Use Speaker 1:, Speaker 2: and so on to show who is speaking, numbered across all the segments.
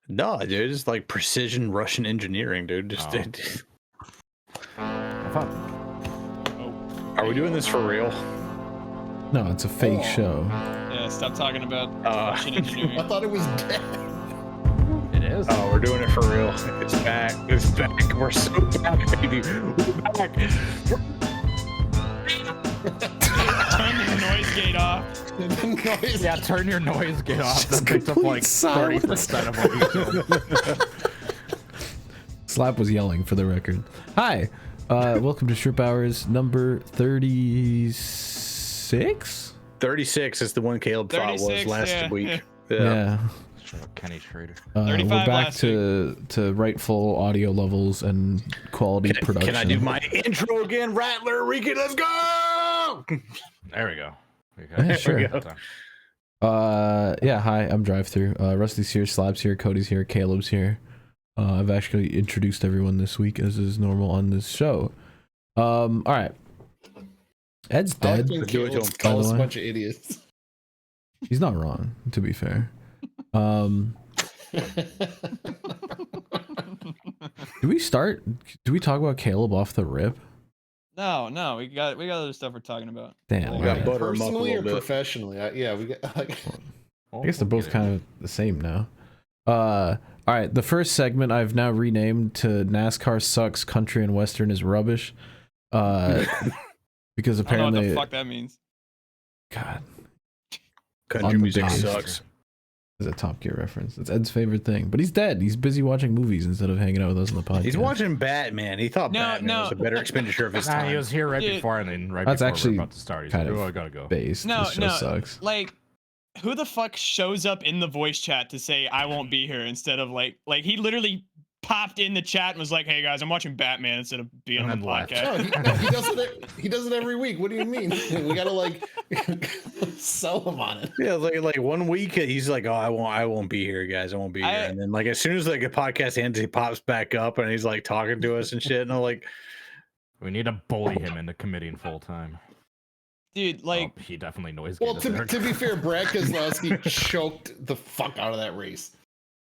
Speaker 1: No, dude, it's like precision Russian engineering, dude. Just Are we doing this for real?
Speaker 2: No, it's a fake show.
Speaker 3: Yeah, stop talking about Russian engineering.
Speaker 4: I thought it was dead.
Speaker 5: It is.
Speaker 1: Oh, we're doing it for real. It's back. It's back. We're so back, baby. We're back.
Speaker 3: Turn the noise gate off.
Speaker 5: Yeah, turn your noise gate off.
Speaker 2: Just
Speaker 5: That makes up like
Speaker 2: complete
Speaker 5: 30% of what you do.
Speaker 2: Slap was yelling for the record. Hi, welcome to Shrimp Hours number 36.
Speaker 1: 36 is the one Caleb thought was
Speaker 3: 36,
Speaker 1: last week.
Speaker 2: Yeah.
Speaker 5: Kenny Schrader.
Speaker 2: We're back to rightful audio levels and quality production.
Speaker 1: Can I do my intro again, Rattler? Ricky, let's go!
Speaker 5: There we go.
Speaker 2: Yeah, sure. Yeah, hi, I'm DriveThrough. Rusty's here, Slap's here, Cody's here, Caleb's here. I've actually introduced everyone this week as is normal on this show. All right. Ed's dead.
Speaker 4: Call us a bunch of idiots.
Speaker 2: He's not wrong, to be fair. Do we talk about Caleb off the rip?
Speaker 3: No, we got other stuff we're talking about.
Speaker 2: Damn,
Speaker 1: we got butter him up a
Speaker 4: Personally or
Speaker 1: little bit.
Speaker 4: professionally? Yeah, we got.
Speaker 2: I guess they're both kind of the same now. All right, the first segment I've now renamed to NASCAR sucks, country and western is rubbish. Because apparently,
Speaker 3: I don't know what the fuck that means.
Speaker 2: God,
Speaker 1: Country music sucks.
Speaker 2: Is a Top Gear reference. It's Ed's favorite thing, but he's dead. He's busy watching movies instead of hanging out with us on the podcast.
Speaker 1: He's watching Batman. He thought Batman was a better expenditure of his time.
Speaker 5: He was here right before, and then right
Speaker 2: That's
Speaker 5: before
Speaker 2: actually
Speaker 5: we're about to start, he's
Speaker 2: kind
Speaker 5: like,
Speaker 2: of
Speaker 5: I gotta go.
Speaker 2: Based.
Speaker 3: No,
Speaker 2: this show sucks.
Speaker 3: like, who the fuck shows up in the voice chat to say I won't be here instead of like he literally popped in the chat and was like, "Hey guys, I'm watching Batman," instead of being on the podcast.
Speaker 4: No, he does it every week. What do you mean? We gotta like sell him on it.
Speaker 1: Yeah, like 1 week he's like, "Oh, I won't be here, guys. I won't be here." And then like as soon as like a podcast ends, he pops back up and he's like talking to us and shit. And I'm like,
Speaker 5: we need to bully him into committing full time.
Speaker 3: Dude, like
Speaker 5: he definitely noise.
Speaker 4: Well, to be fair, Brad Keselowski choked the fuck out of that race.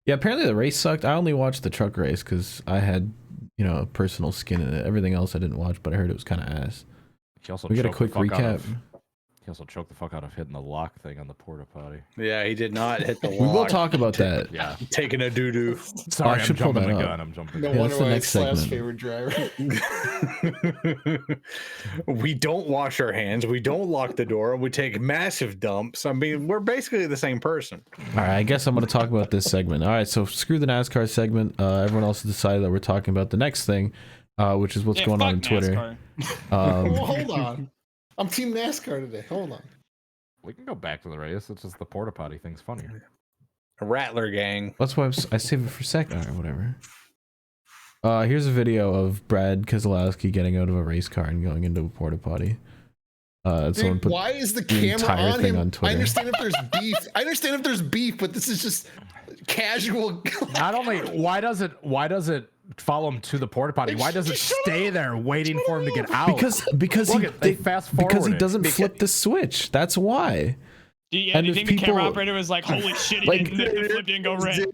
Speaker 2: Yeah, apparently the race sucked. I only watched the truck race because I had, a personal skin in it. Everything else I didn't watch, but I heard it was kind of ass. We got a quick recap.
Speaker 5: He also choked the fuck out of hitting the lock thing on the porta potty.
Speaker 1: Yeah, he did not hit the lock.
Speaker 2: We will talk about that.
Speaker 5: Yeah,
Speaker 1: taking a doo doo.
Speaker 5: Sorry, I'm jumping the gun. I'm jumping.
Speaker 4: No wonder why it's Slap's favorite driver.
Speaker 1: We don't wash our hands. We don't lock the door. We take massive dumps. I mean, we're basically the same person.
Speaker 2: All right, I guess I'm going to talk about this segment. All right, so screw the NASCAR segment. Everyone else has decided that we're talking about the next thing, which is what's going on in Twitter.
Speaker 4: Well, hold on. I'm Team NASCAR today. Hold on.
Speaker 5: We can go back to the race. It's just the porta potty thing's funnier.
Speaker 1: A Rattler gang.
Speaker 2: That's why I saved it for a second. All right, whatever. Here's a video of Brad Keselowski getting out of a race car and going into a porta potty.
Speaker 4: Dude, why is the camera on him?
Speaker 2: On Twitter.
Speaker 4: I understand if there's beef. But this is just casual.
Speaker 5: Not only why does it follow him to the porta potty? Why does it stay there waiting for him to get out?
Speaker 2: Because
Speaker 5: they fast forward
Speaker 2: because he doesn't flip the switch. That's why.
Speaker 3: Yeah, do you think the camera operator was like, "Holy shit, he didn't flip and go red"?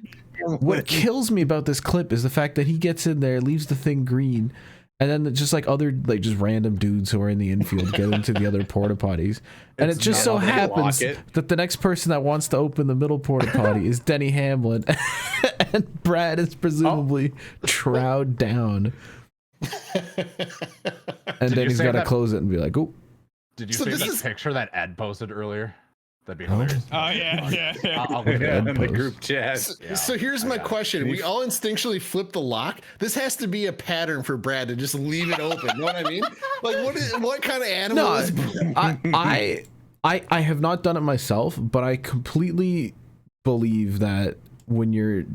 Speaker 2: What kills me about this clip is the fact that he gets in there, leaves the thing green, and then just like other just random dudes who are in the infield get into the other porta potties, and it just so happens that the next person that wants to open the middle porta potty is Denny Hamlin, and Brad is presumably trowed down, and then he's got to close it and be like, "Oh."
Speaker 5: Did you see the picture that Ed posted earlier? That'd be hilarious.
Speaker 3: Oh yeah.
Speaker 5: I'll leave it
Speaker 1: in the group chat.
Speaker 4: So here's my question: we all instinctually flip the lock. This has to be a pattern for Brad to just leave it open. You know what I mean? Like, what kind of animal is Brad?
Speaker 2: I have not done it myself, but I completely believe that when your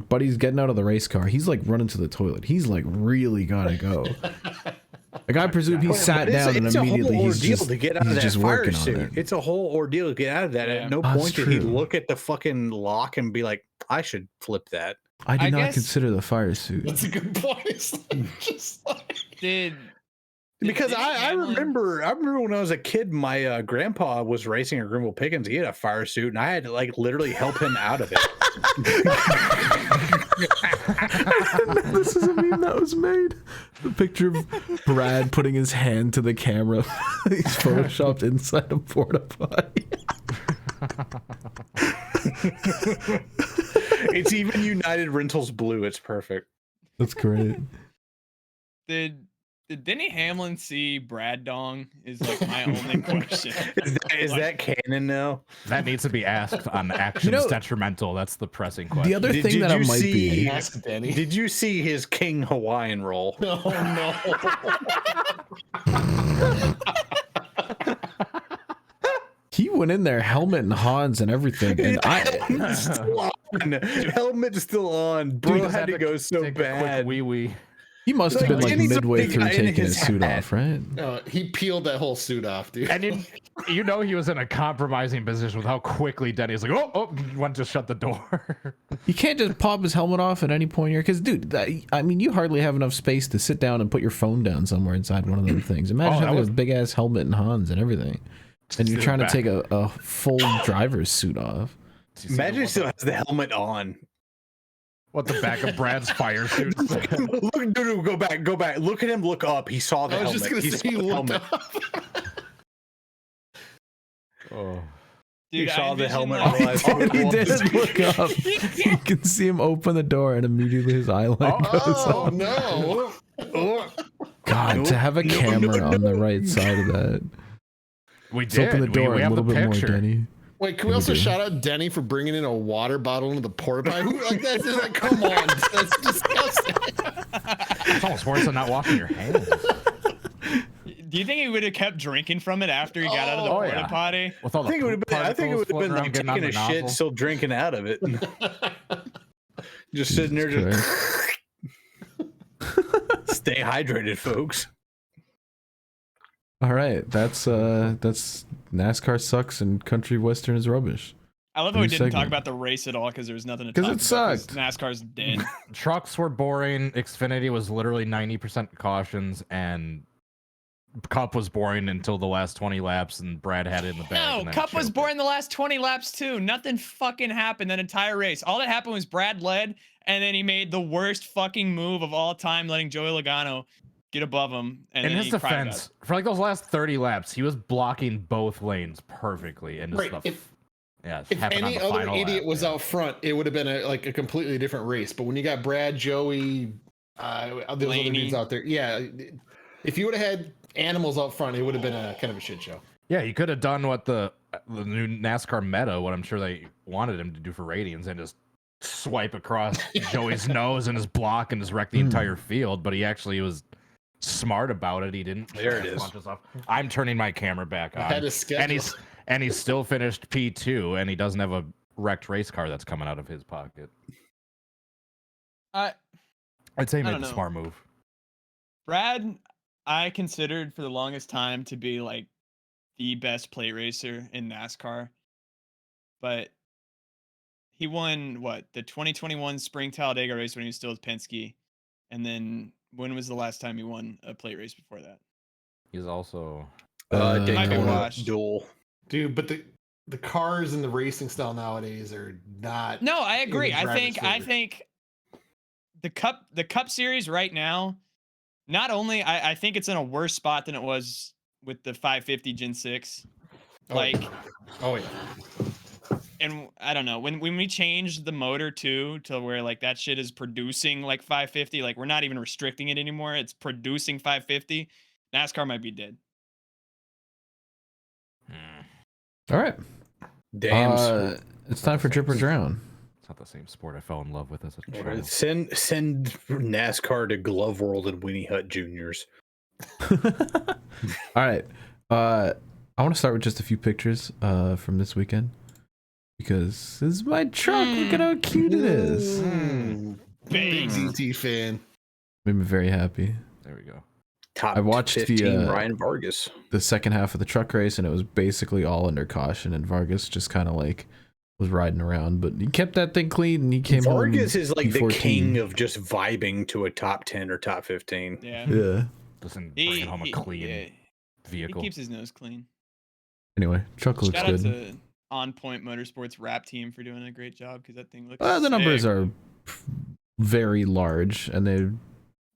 Speaker 2: buddy's getting out of the race car, he's like running to the toilet. He's like really gotta go. Like I presume he sat down and immediately he's just working on it.
Speaker 1: It's a whole ordeal to get out of that. At no point did he look at the fucking lock and be like, "I should flip that."
Speaker 2: I did not consider the fire suit.
Speaker 4: That's a good point.
Speaker 3: Did
Speaker 1: Because I remember when I was a kid, my grandpa was racing at Greenville Pickens. He had a fire suit, and I had to like literally help him out of it.
Speaker 2: This is a meme that was made. The picture of Brad putting his hand to the camera. He's photoshopped inside a porta potty.
Speaker 1: It's even United Rentals blue. It's perfect.
Speaker 2: That's great.
Speaker 3: Did Denny Hamlin see Brad Dong? Is like my only question.
Speaker 1: Is that canon now?
Speaker 5: That needs to be asked on Actions Detrimental. That's the pressing question.
Speaker 2: The other thing that it might be.
Speaker 4: Ask Denny.
Speaker 1: Did you see his King Hawaiian roll?
Speaker 4: Oh no.
Speaker 2: He went in there, helmet and Hans and everything, and
Speaker 1: Helmet's still on. Bro had to go so bad.
Speaker 5: Wee.
Speaker 2: he must have been like midway through taking his suit off, right?
Speaker 4: No, he peeled that whole suit off, dude.
Speaker 5: And you know he was in a compromising position with how quickly Denny's like, oh, went to shut the door.
Speaker 2: You can't just pop his helmet off at any point here, because, dude, I mean, you hardly have enough space to sit down and put your phone down somewhere inside one of those things. Imagine having a big ass helmet and Hans and everything, and you're trying to take a full driver's suit off.
Speaker 1: Imagine he still has the helmet on.
Speaker 5: What, the back of Brad's fire suit?
Speaker 1: Look, dude, go back. Look at him. Look up. He saw the helmet.
Speaker 4: I was just gonna say he looked up.
Speaker 5: Oh.
Speaker 1: Dude, he saw the helmet.
Speaker 2: He did look up. You can see him open the door, and immediately his eyeline goes up.
Speaker 4: Oh no!
Speaker 2: God, to have a camera on the right side of that.
Speaker 5: We
Speaker 2: Let's open the door
Speaker 5: we
Speaker 2: a
Speaker 5: have
Speaker 2: little
Speaker 5: the
Speaker 2: bit
Speaker 5: picture.
Speaker 2: more, Denny.
Speaker 4: Wait, can we also shout out Denny for bringing in a water bottle into the porta potty? Who like that? Like, come on, that's disgusting.
Speaker 5: It's almost worse than not washing your hands.
Speaker 3: Do you think he would have kept drinking from it after he got out of the porta potty?
Speaker 5: With all
Speaker 1: I think it would have been like taking a shit, still drinking out of it. Just sitting there, just stay hydrated, folks.
Speaker 2: All right, that's NASCAR sucks and country western is rubbish.
Speaker 3: I love how we didn't talk about the race at all because there was nothing to talk about.
Speaker 2: Because it sucked.
Speaker 3: NASCAR's dead.
Speaker 5: Trucks were boring. Xfinity was literally 90% cautions, and Cup was boring until the last 20 laps, and Brad had it in the bag.
Speaker 3: No, Cup was boring the last 20 laps too. Nothing fucking happened that entire race. All that happened was Brad led, and then he made the worst fucking move of all time, letting Joey Logano get above him. And
Speaker 5: in his defense, for like those last 30 laps, he was blocking both lanes perfectly. And just
Speaker 4: if
Speaker 5: any
Speaker 4: other idiot
Speaker 5: lap,
Speaker 4: was out front, it would have been a completely different race. But when you got Brad, Joey, those other dudes out there, if you would have had animals out front, it would have been a kind of a shit show.
Speaker 5: Yeah, you could have done what the new NASCAR meta, what I'm sure they wanted him to do for ratings, and just swipe across Joey's nose and his block and just wreck the entire field. But he actually was smart about it. He didn't.
Speaker 1: There it is.
Speaker 5: I'm turning my camera back on.
Speaker 4: I had a schedule.
Speaker 5: And he's still finished P2, and he doesn't have a wrecked race car that's coming out of his pocket. I'd say he made a smart move.
Speaker 3: Brad, I considered for the longest time to be like the best plate racer in NASCAR, but he won the 2021 Spring Talladega race when he was still with Penske, and then when was the last time he won a plate race before that?
Speaker 5: He's also
Speaker 1: Daytona duel.
Speaker 4: Dude, but the cars and the racing style nowadays are not.
Speaker 3: No, I agree. I think the Cup Series right now, not only I think it's in a worse spot than it was with the 550 Gen 6. And I don't know, when we changed the motor to where like that shit is producing like 550, like we're not even restricting it anymore. It's producing 550. NASCAR might be dead.
Speaker 2: All right.
Speaker 1: Damn.
Speaker 2: It's time for Drip or Drown.
Speaker 5: It's not the same sport I fell in love with as a child.
Speaker 1: Send NASCAR to Glove World and Winnie Hut Juniors.
Speaker 2: All right. I want to start with just a few pictures from this weekend, because this is my truck. Look at how cute it is.
Speaker 4: Big DT fan.
Speaker 2: Made me very happy.
Speaker 5: There we go.
Speaker 1: Top
Speaker 2: I watched
Speaker 1: 15, Ryan Vargas.
Speaker 2: The second half of the truck race, and it was basically all under caution, and Vargas just kind of like was riding around, but he kept that thing clean, and he came
Speaker 1: Vargas
Speaker 2: home
Speaker 1: is like
Speaker 2: P14.
Speaker 1: the king of just vibing to a top 10 or top 15.
Speaker 3: Yeah.
Speaker 2: Yeah.
Speaker 5: Just in bringing home a clean vehicle.
Speaker 3: He keeps his nose clean.
Speaker 2: Anyway, truck looks
Speaker 3: Shout
Speaker 2: good.
Speaker 3: out to On Point Motorsports rap team for doing a great job because that thing looks.
Speaker 2: The numbers are very large, and they.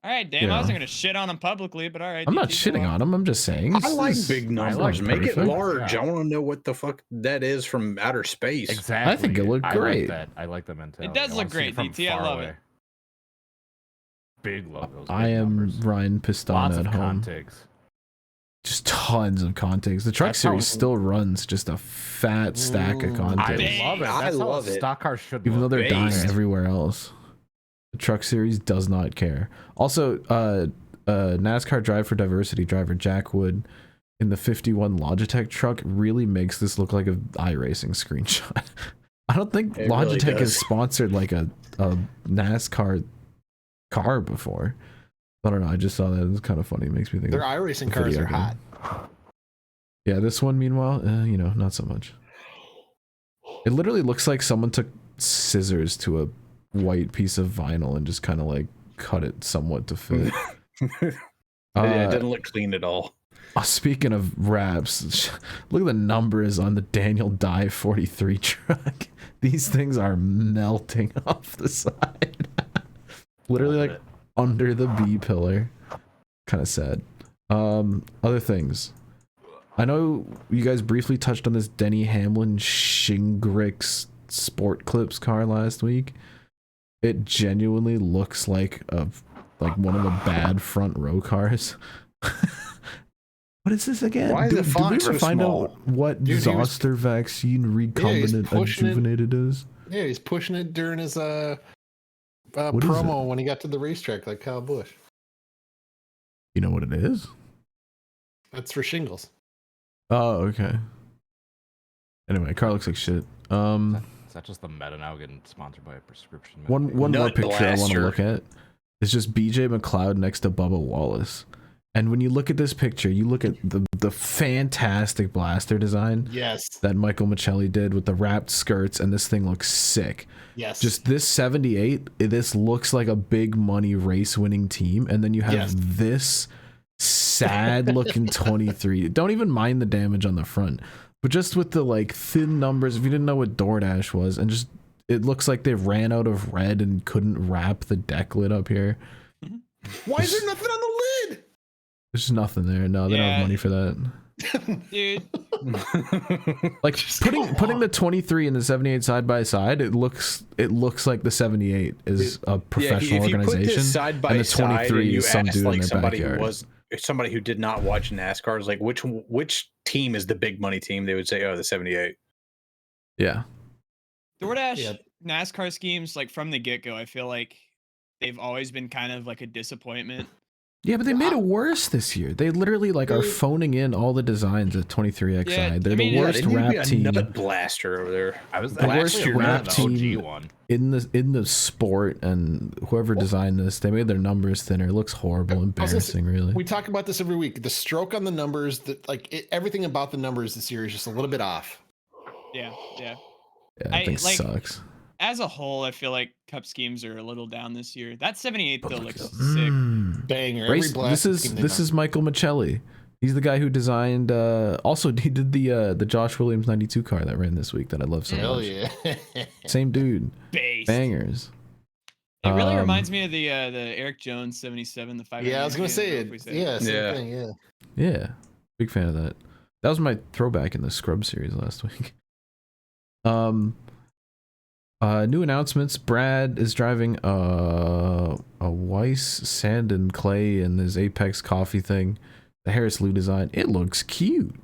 Speaker 3: All right, damn. I wasn't gonna shit on them publicly, but all right.
Speaker 2: I'm not shitting on them. I'm just saying.
Speaker 1: I like big numbers. Make it large.
Speaker 5: Yeah.
Speaker 1: I want to know what the fuck that is from outer space.
Speaker 5: Exactly.
Speaker 2: I think it looked great.
Speaker 5: I like the mentality.
Speaker 3: It does look great, DT. I love it.
Speaker 5: Big logos.
Speaker 2: I am Ryan Pistone at home.
Speaker 5: Contigs.
Speaker 2: Just tons of contigs. The truck series still runs just a fat stack of contigs.
Speaker 5: I love it.
Speaker 1: I love it.
Speaker 5: Stock cars should.
Speaker 2: Even though they're dying
Speaker 1: based.
Speaker 2: everywhere else. The truck series does not care. Also, NASCAR Drive for Diversity driver Jack Wood in the 51 Logitech truck really makes this look like a iRacing screenshot. I don't think
Speaker 1: It
Speaker 2: Logitech
Speaker 1: really
Speaker 2: has
Speaker 1: does.
Speaker 2: sponsored like a NASCAR car before. I don't know. I just saw that. It's kind of funny. It makes me think
Speaker 4: Their
Speaker 2: of
Speaker 4: iRacing
Speaker 2: a
Speaker 4: cars
Speaker 2: video
Speaker 4: are
Speaker 2: game.
Speaker 4: hot.
Speaker 2: Yeah, this one, meanwhile, not so much. It literally looks like someone took scissors to a white piece of vinyl and just kind of like cut it somewhat to fit.
Speaker 1: Yeah, it doesn't look clean at all.
Speaker 2: Speaking of wraps, look at the numbers on the Daniel Dye 43 truck. These things are melting off the side. Literally like under the B pillar. Kind of sad. Other things. I know you guys briefly touched on this Denny Hamlin Shingrix Sport Clips car last week. It genuinely looks like one of the bad front row cars. What is this again?
Speaker 1: Why is the font
Speaker 2: did we ever
Speaker 1: so
Speaker 2: find
Speaker 1: small?
Speaker 2: out what
Speaker 4: Dude,
Speaker 2: zoster vaccine recombinant adjuvenated is?
Speaker 4: Yeah, he's pushing it during his
Speaker 2: What is
Speaker 4: promo when he got to the racetrack, like Kyle Busch.
Speaker 2: You know what it is?
Speaker 4: That's for shingles.
Speaker 2: Oh, okay. Anyway, car looks like shit.
Speaker 5: Is that just the meta now getting sponsored by a prescription?
Speaker 2: One more
Speaker 1: Nut
Speaker 2: picture I want to
Speaker 1: blaster.
Speaker 2: look at is just BJ McLeod next to Bubba Wallace. And when you look at this picture, you look at the fantastic blaster design
Speaker 4: Yes.
Speaker 2: that Michael Michelli did with the wrapped skirts, and this thing looks sick.
Speaker 4: Yes.
Speaker 2: Just this 78, this looks like a big money race winning team, and then you have this sad looking 23. Don't even mind the damage on the front, but just with the like thin numbers, if you didn't know what DoorDash was, and just it looks like they ran out of red and couldn't wrap the deck lid up here.
Speaker 4: Why is there nothing on the lid?
Speaker 2: There's just nothing there. No, they don't have money for that.
Speaker 3: Dude.
Speaker 2: Like putting the 23 and the 78 side by side, it looks like the 78 is a professional
Speaker 1: if you
Speaker 2: organization,
Speaker 1: put this side by
Speaker 2: and the
Speaker 1: side
Speaker 2: 23
Speaker 1: and you
Speaker 2: is some
Speaker 1: ask
Speaker 2: dude in
Speaker 1: like
Speaker 2: their
Speaker 1: somebody
Speaker 2: backyard.
Speaker 1: who was somebody who did not watch NASCAR is like which team is the big money team, they would say, oh, the 78.
Speaker 2: Yeah.
Speaker 3: DoorDash NASCAR schemes, like from the get-go, I feel like they've always been kind of like a disappointment.
Speaker 2: Yeah, but they made it worse this year. They literally like are phoning in all the designs at 23XI.
Speaker 3: Yeah,
Speaker 2: They're
Speaker 3: I mean,
Speaker 2: the worst rap team
Speaker 1: Nut blaster over there.
Speaker 5: I was
Speaker 2: The worst
Speaker 5: actually
Speaker 2: rap
Speaker 5: the
Speaker 2: team
Speaker 5: OG one.
Speaker 2: in the sport, and whoever designed this, they made their numbers thinner. It looks horrible, embarrassing, really.
Speaker 4: We talk about this every week. The stroke on the numbers, everything about the numbers this year is just a little bit off.
Speaker 3: Yeah.
Speaker 2: Yeah, that thing sucks.
Speaker 3: As a whole, I feel like Cup schemes are a little down this year. That 78 though looks sick.
Speaker 4: Banger.
Speaker 2: This is Michael Michelli. He's the guy who designed. Also, he did the Josh Williams 92 car that ran this week that I love so
Speaker 4: Hell
Speaker 2: much.
Speaker 4: yeah.
Speaker 2: Same dude.
Speaker 3: Based.
Speaker 2: Bangers.
Speaker 3: It really reminds me of the Eric Jones 77, the 5.
Speaker 4: Yeah, I was gonna say it. Yeah, same thing. Yeah.
Speaker 2: Yeah, big fan of that. That was my throwback in the Scrub series last week. New announcements. Brad is driving a Weiss Sand and Clay in his Apex coffee thing. The Harris Lou design. It looks cute.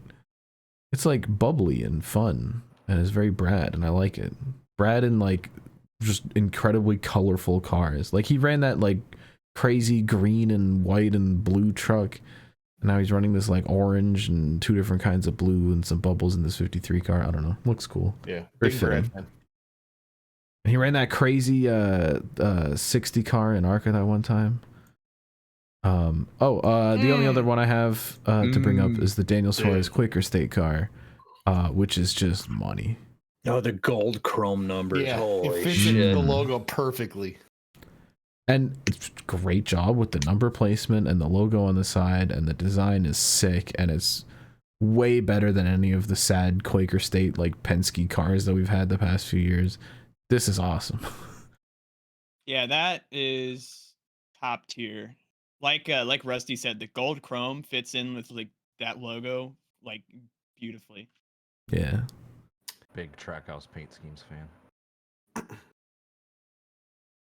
Speaker 2: It's like bubbly and fun, and it's very Brad, and I like it. Brad in like just incredibly colorful cars. Like he ran that like crazy green and white and blue truck, and now he's running this like orange and two different kinds of blue and some bubbles in this 53 car. I don't know. Looks cool.
Speaker 4: Yeah.
Speaker 2: Very
Speaker 4: Big
Speaker 2: fitting.
Speaker 4: Brad fan.
Speaker 2: And he ran that crazy 60 car in ARCA that one time. The only other one I have to bring up is the Daniel Suarez Quaker State car, which is just money.
Speaker 1: Oh, the gold chrome numbers.
Speaker 4: Yeah,
Speaker 1: Holy
Speaker 4: it fits
Speaker 1: shit.
Speaker 4: in the logo perfectly.
Speaker 2: And it's great job with the number placement and the logo on the side, and the design is sick, and it's way better than any of the sad Quaker State like Penske cars that we've had the past few years. This is awesome.
Speaker 3: Yeah, that is top tier. Like Rusty said, the gold chrome fits in with like that logo like beautifully.
Speaker 2: Yeah.
Speaker 5: Big Trackhouse paint schemes fan.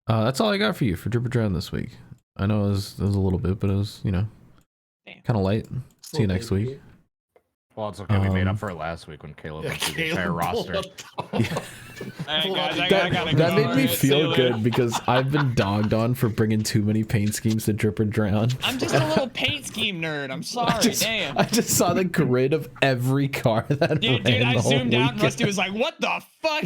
Speaker 2: That's all I got for you for Drip or Drown this week. I know it was a little bit, but it was, you know, kind of light. See you next week.
Speaker 5: Well, it's okay. We made up for it last week when Caleb went through the entire roster.
Speaker 2: That made me feel good because I've been dogged on for bringing too many paint schemes to Drip or Drown.
Speaker 3: I'm just a little paint scheme nerd. I'm sorry. Damn.
Speaker 2: I just saw the grid of every car that
Speaker 3: dude, I zoomed out and Rusty was like, what the fuck?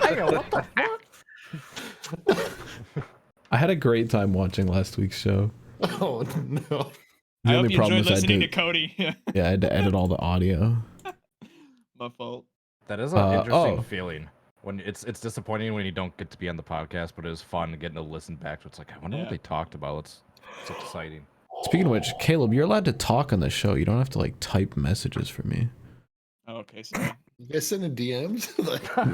Speaker 5: I go, what the fuck?
Speaker 2: I had a great time watching last week's show.
Speaker 4: Oh, no.
Speaker 3: I hope you enjoyed listening to Cody.
Speaker 2: Yeah, I had to edit all the audio.
Speaker 3: My fault.
Speaker 5: That is an interesting feeling. When it's disappointing when you don't get to be on the podcast, but it was fun getting to listen back to. It's like, I wonder what they talked about. It's exciting.
Speaker 2: Speaking of which, Caleb, you're allowed to talk on the show. You don't have to like type messages for me.
Speaker 3: Oh, okay, sorry.
Speaker 4: You guys sending DMs?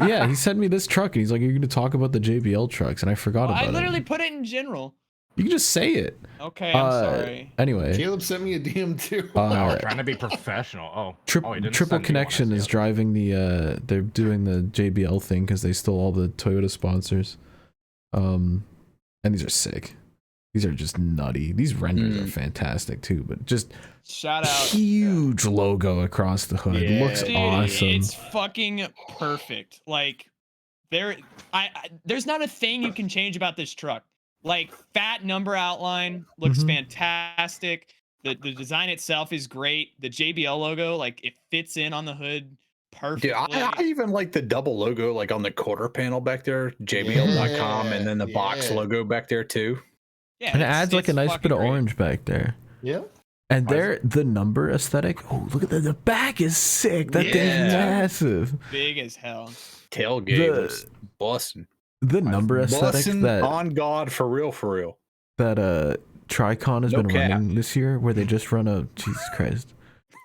Speaker 2: Yeah, he sent me this truck and he's like, "You're going to talk about the JBL trucks," and I forgot about it.
Speaker 3: I literally put it in general.
Speaker 2: You can just say it.
Speaker 3: Okay, I'm sorry.
Speaker 2: Anyway,
Speaker 4: Caleb sent me a DM too.
Speaker 5: Trying to be professional.
Speaker 2: Triple Connection is driving the. They're doing the JBL thing because they stole all the Toyota sponsors. And these are sick. These are just nutty. These renders are fantastic too, but just
Speaker 3: shout out
Speaker 2: huge logo across the hood.
Speaker 3: Yeah.
Speaker 2: Looks awesome.
Speaker 3: It's fucking perfect. Like there's not a thing you can change about this truck. Like fat number outline looks fantastic. The design itself is great. The JBL logo, like it fits in on the hood perfectly.
Speaker 1: Dude, I even like the double logo like on the quarter panel back there, JBL.com, and then the box logo back there too.
Speaker 3: Yeah,
Speaker 2: and it adds like a nice bit of orange back there.
Speaker 4: Yeah.
Speaker 2: And the number aesthetic. Oh, look at the back is sick. That thing's massive.
Speaker 3: Big as hell.
Speaker 1: Tailgate was busting.
Speaker 2: The number aesthetic that
Speaker 1: on God for real.
Speaker 2: That Tricon has been running this year, where they just run Jesus Christ.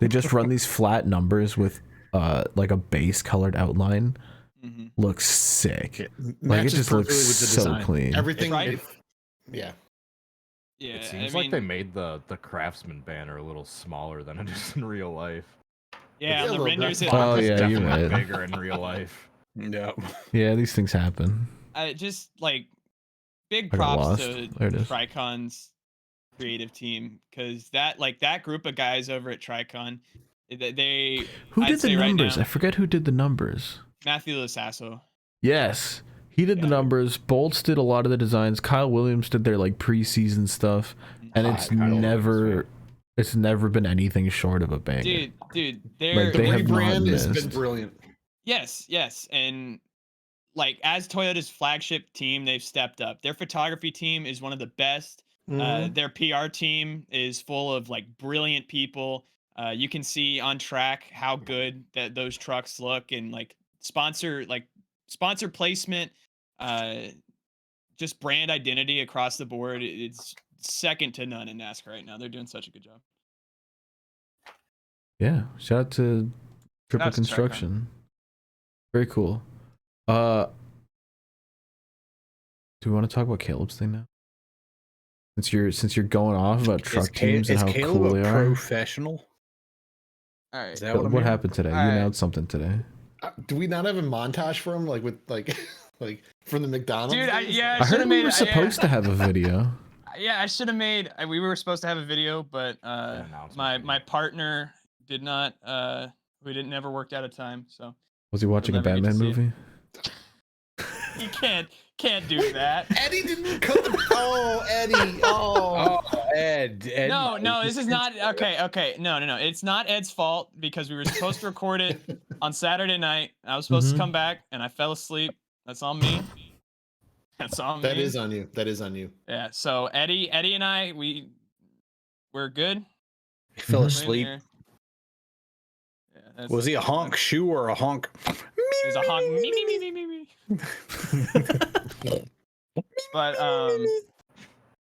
Speaker 2: They just run these flat numbers with like a base colored outline. Looks sick. Like it just looks so clean.
Speaker 4: Everything
Speaker 3: Yeah,
Speaker 5: it seems like they made the Craftsman banner a little smaller than it is in real life.
Speaker 3: Yeah, the renders.
Speaker 2: Oh yeah, you're right.
Speaker 5: Bigger in real life.
Speaker 1: Yeah.
Speaker 2: Yeah, these things happen.
Speaker 3: Just like big props to Tricon's creative team, because that group of guys over at Tricon, who did
Speaker 2: the numbers? I forget who did the numbers.
Speaker 3: Matthew Lasasso.
Speaker 2: Yes. He did the numbers. Bolts did a lot of the designs. Kyle Williams did their like preseason stuff, and it's never been anything short of a banger.
Speaker 3: Dude,
Speaker 4: the rebrand has been brilliant.
Speaker 3: Yes, and like as Toyota's flagship team, they've stepped up. Their photography team is one of the best. Their PR team is full of like brilliant people. You can see on track how good that those trucks look, and like sponsor placement. Just brand identity across the board. It's second to none in NASCAR right now. They're doing such a good job.
Speaker 2: Yeah, shout out to Triple Construction. Very cool. Do we want to talk about Caleb's thing now? Since you're going off about truck teams and how
Speaker 1: Caleb
Speaker 2: cool they are.
Speaker 1: Professional.
Speaker 3: All right.
Speaker 1: Is that
Speaker 2: what happened today? You announced something today.
Speaker 4: Do we not have a montage for him, like with like from the McDonald's?
Speaker 3: Dude,
Speaker 2: I heard we were supposed to have a video.
Speaker 3: Yeah, I should have made. We were supposed to have a video, but my partner did not. We didn't never worked out of time. So
Speaker 2: was he watching a Batman movie?
Speaker 3: You can't do that.
Speaker 4: Eddie didn't cut the. Oh, Eddie. Oh,
Speaker 1: Ed.
Speaker 3: No. This is not okay. No. It's not Ed's fault, because we were supposed to record it on Saturday night. I was supposed to come back and I fell asleep. That's on me. That's on me.
Speaker 4: That is on you.
Speaker 3: Yeah. So Eddie and I, we're good.
Speaker 1: He fell asleep.
Speaker 3: Yeah,
Speaker 1: was he a honk shoe or a honk?
Speaker 3: It was a honk. Me. But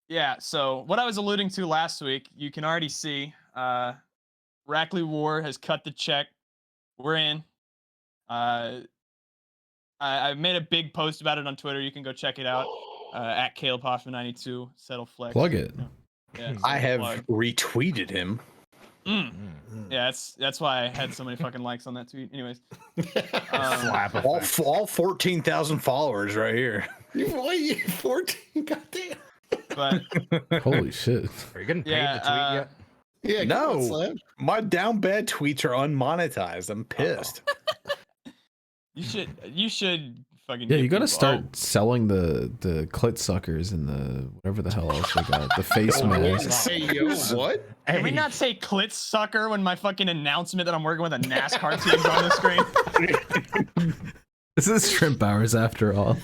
Speaker 3: yeah. So what I was alluding to last week, you can already see. Rackley War has cut the check. We're in. I made a big post about it on Twitter. You can go check it out at Caleb Hoffman 92. Settle flex.
Speaker 2: Plug it.
Speaker 3: Yeah,
Speaker 1: I have
Speaker 3: plug.
Speaker 1: retweeted him.
Speaker 3: Yeah, that's why I had so many fucking likes on that tweet. Anyways,
Speaker 1: all 14,000 followers right here.
Speaker 4: You 14? Goddamn.
Speaker 3: But
Speaker 2: Holy shit!
Speaker 5: Are you getting paid to tweet yet?
Speaker 4: Yeah,
Speaker 1: no. My down bad tweets are unmonetized. I'm pissed.
Speaker 3: You should fucking.
Speaker 2: Yeah, you gotta start selling the clit suckers and the whatever the hell else they got. The face masks.
Speaker 4: Hey, yo, what?
Speaker 3: Can we not say clit sucker when my fucking announcement that I'm working with a NASCAR team's on the screen?
Speaker 2: This is Shrimp Hours after all.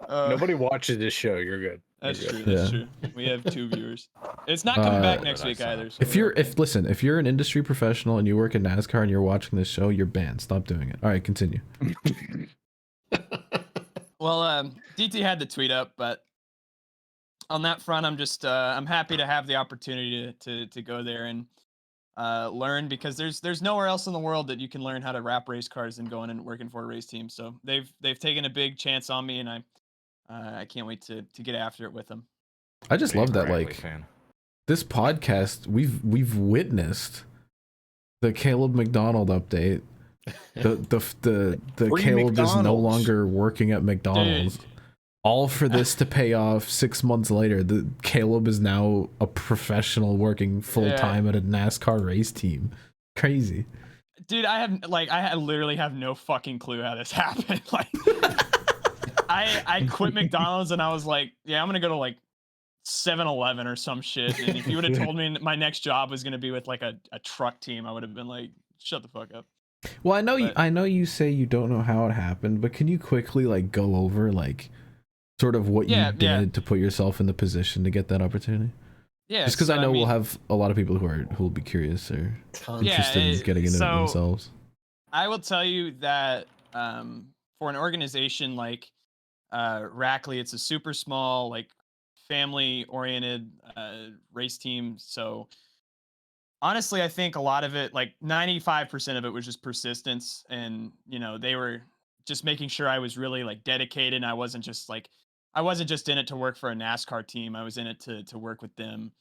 Speaker 1: Nobody watches this show. You're good.
Speaker 3: That's true. That's true. We have 2 viewers. It's not coming back next week either. So
Speaker 2: if you're an industry professional and you work in NASCAR and you're watching this show, you're banned. Stop doing it. All right, continue.
Speaker 3: Well, DT had the tweet up, but on that front, I'm just I'm happy to have the opportunity to go there and learn, because there's nowhere else in the world that you can learn how to wrap race cars than going and working for a race team. So they've taken a big chance on me, and I can't wait to get after it with them.
Speaker 2: I just love that, like, this podcast, we've witnessed the Caleb McDonald update. The Caleb is no longer working at McDonald's. Dude. All for this to pay off 6 months later. The Caleb is now a professional working full time at a NASCAR race team. Crazy.
Speaker 3: Dude, I literally have no fucking clue how this happened. Like, I quit McDonald's and I was like, yeah, I'm gonna go to like 7-Eleven or some shit. And if you would have told me my next job was gonna be with like a truck team, I would have been like, shut the fuck up.
Speaker 2: Well, I know you say you don't know how it happened, but can you quickly like go over like sort of what you did to put yourself in the position to get that opportunity? Yeah, just because I know we'll have a lot of people who will be curious or interested in getting into it themselves.
Speaker 3: I will tell you that for an organization like Rackley, it's a super small, like, family-oriented race team. So honestly, I think a lot of it, like 95% of it, was just persistence, and they were just making sure I was really like dedicated. And I wasn't just in it to work for a NASCAR team. I was in it to work with them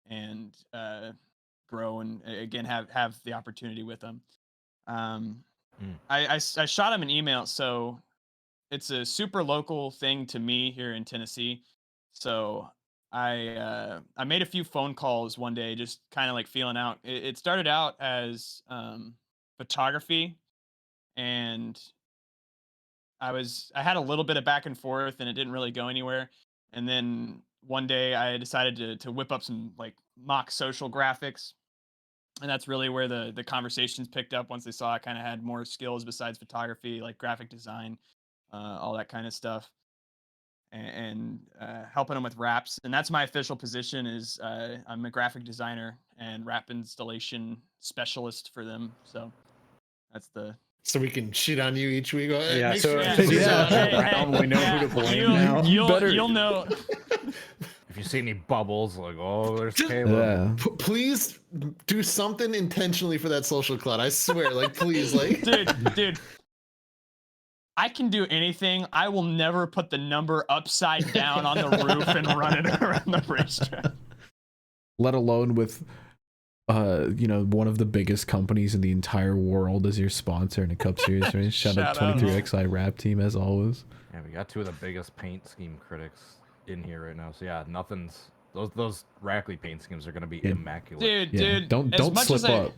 Speaker 3: and grow and again have the opportunity with them. I shot him an email. So it's a super local thing to me here in Tennessee. So I made a few phone calls one day, just kind of like feeling out. It started out as photography, and I had a little bit of back and forth, and it didn't really go anywhere. And then one day I decided to whip up some like mock social graphics, and that's really where the conversations picked up once they saw I kind of had more skills besides photography, like graphic design, all that kind of stuff, and helping them with wraps. And that's my official position, is I'm a graphic designer and wrap installation specialist for them. So that's the...
Speaker 4: So we can shit on you each week.
Speaker 1: Yeah, we know who to blame now.
Speaker 3: You'll know.
Speaker 5: If you see any bubbles, like, oh, there's Caleb.
Speaker 4: Yeah. Please do something intentionally for that social cloud. I swear, like, please, like,
Speaker 3: dude. I can do anything. I will never put the number upside down on the roof and run it around the racetrack.
Speaker 2: Let alone with, one of the biggest companies in the entire world as your sponsor in a Cup Series race. Shout out 23XI Rap Team as always.
Speaker 5: Yeah, we got two of the biggest paint scheme critics in here right now. So yeah, those Rackley paint schemes are going to be immaculate.
Speaker 3: Dude,
Speaker 2: don't slip up.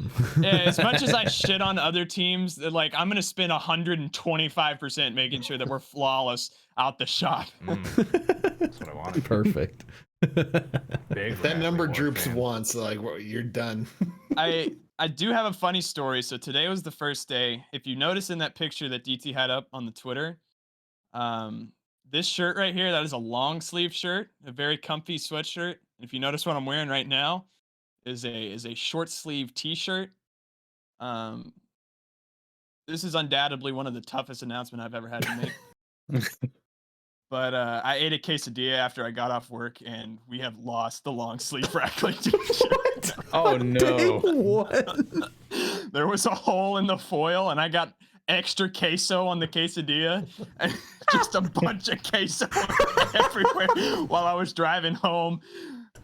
Speaker 3: As much as I shit on other teams, like, I'm going to spend 125% making sure that we're flawless out the shop.
Speaker 5: That's what I wanted.
Speaker 2: Perfect.
Speaker 4: If that number droops once, like, you're done.
Speaker 3: I do have a funny story. So today was the first day. If you notice in that picture that DT had up on the Twitter, this shirt right here, that is a long sleeve shirt, a very comfy sweatshirt. If you notice what I'm wearing right now is a short sleeve t-shirt. This is undoubtedly one of the toughest announcements I've ever had to make. But I ate a quesadilla after I got off work, and we have lost the long sleeve rack.
Speaker 1: Oh no!
Speaker 2: What?
Speaker 3: There was a hole in the foil, and I got extra queso on the quesadilla, and just a bunch of queso everywhere while I was driving home.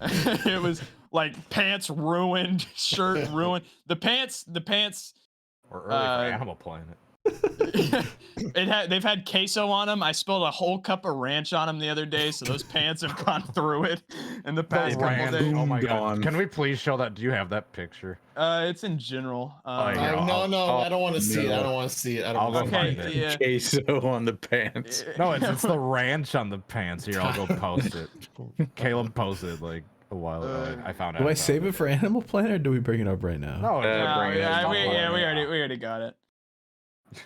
Speaker 3: It was like pants ruined, shirt ruined. The pants.
Speaker 5: Or early for Animal Planet.
Speaker 3: They've had queso on them. I spilled a whole cup of ranch on them the other day, so those pants have gone through it in the past couple
Speaker 5: Ranch.
Speaker 3: days.
Speaker 5: Oh my god!
Speaker 1: Gone.
Speaker 5: Can we please show that? Do you have that picture?
Speaker 3: It's in general.
Speaker 5: yeah.
Speaker 4: No, I don't want to see it. I
Speaker 1: no.
Speaker 4: don't want to see it. I
Speaker 5: I'll
Speaker 4: don't
Speaker 5: go
Speaker 4: want to
Speaker 5: find
Speaker 4: see
Speaker 5: it.
Speaker 3: Yeah.
Speaker 1: Queso on the pants.
Speaker 5: No, it's the ranch on the pants. Here, I'll go post it. Caleb posted like a while ago. I found out.
Speaker 2: Do I
Speaker 5: about
Speaker 2: save it for Animal Planet or do we bring it up right now?
Speaker 5: No,
Speaker 3: We
Speaker 5: already.
Speaker 3: already got it.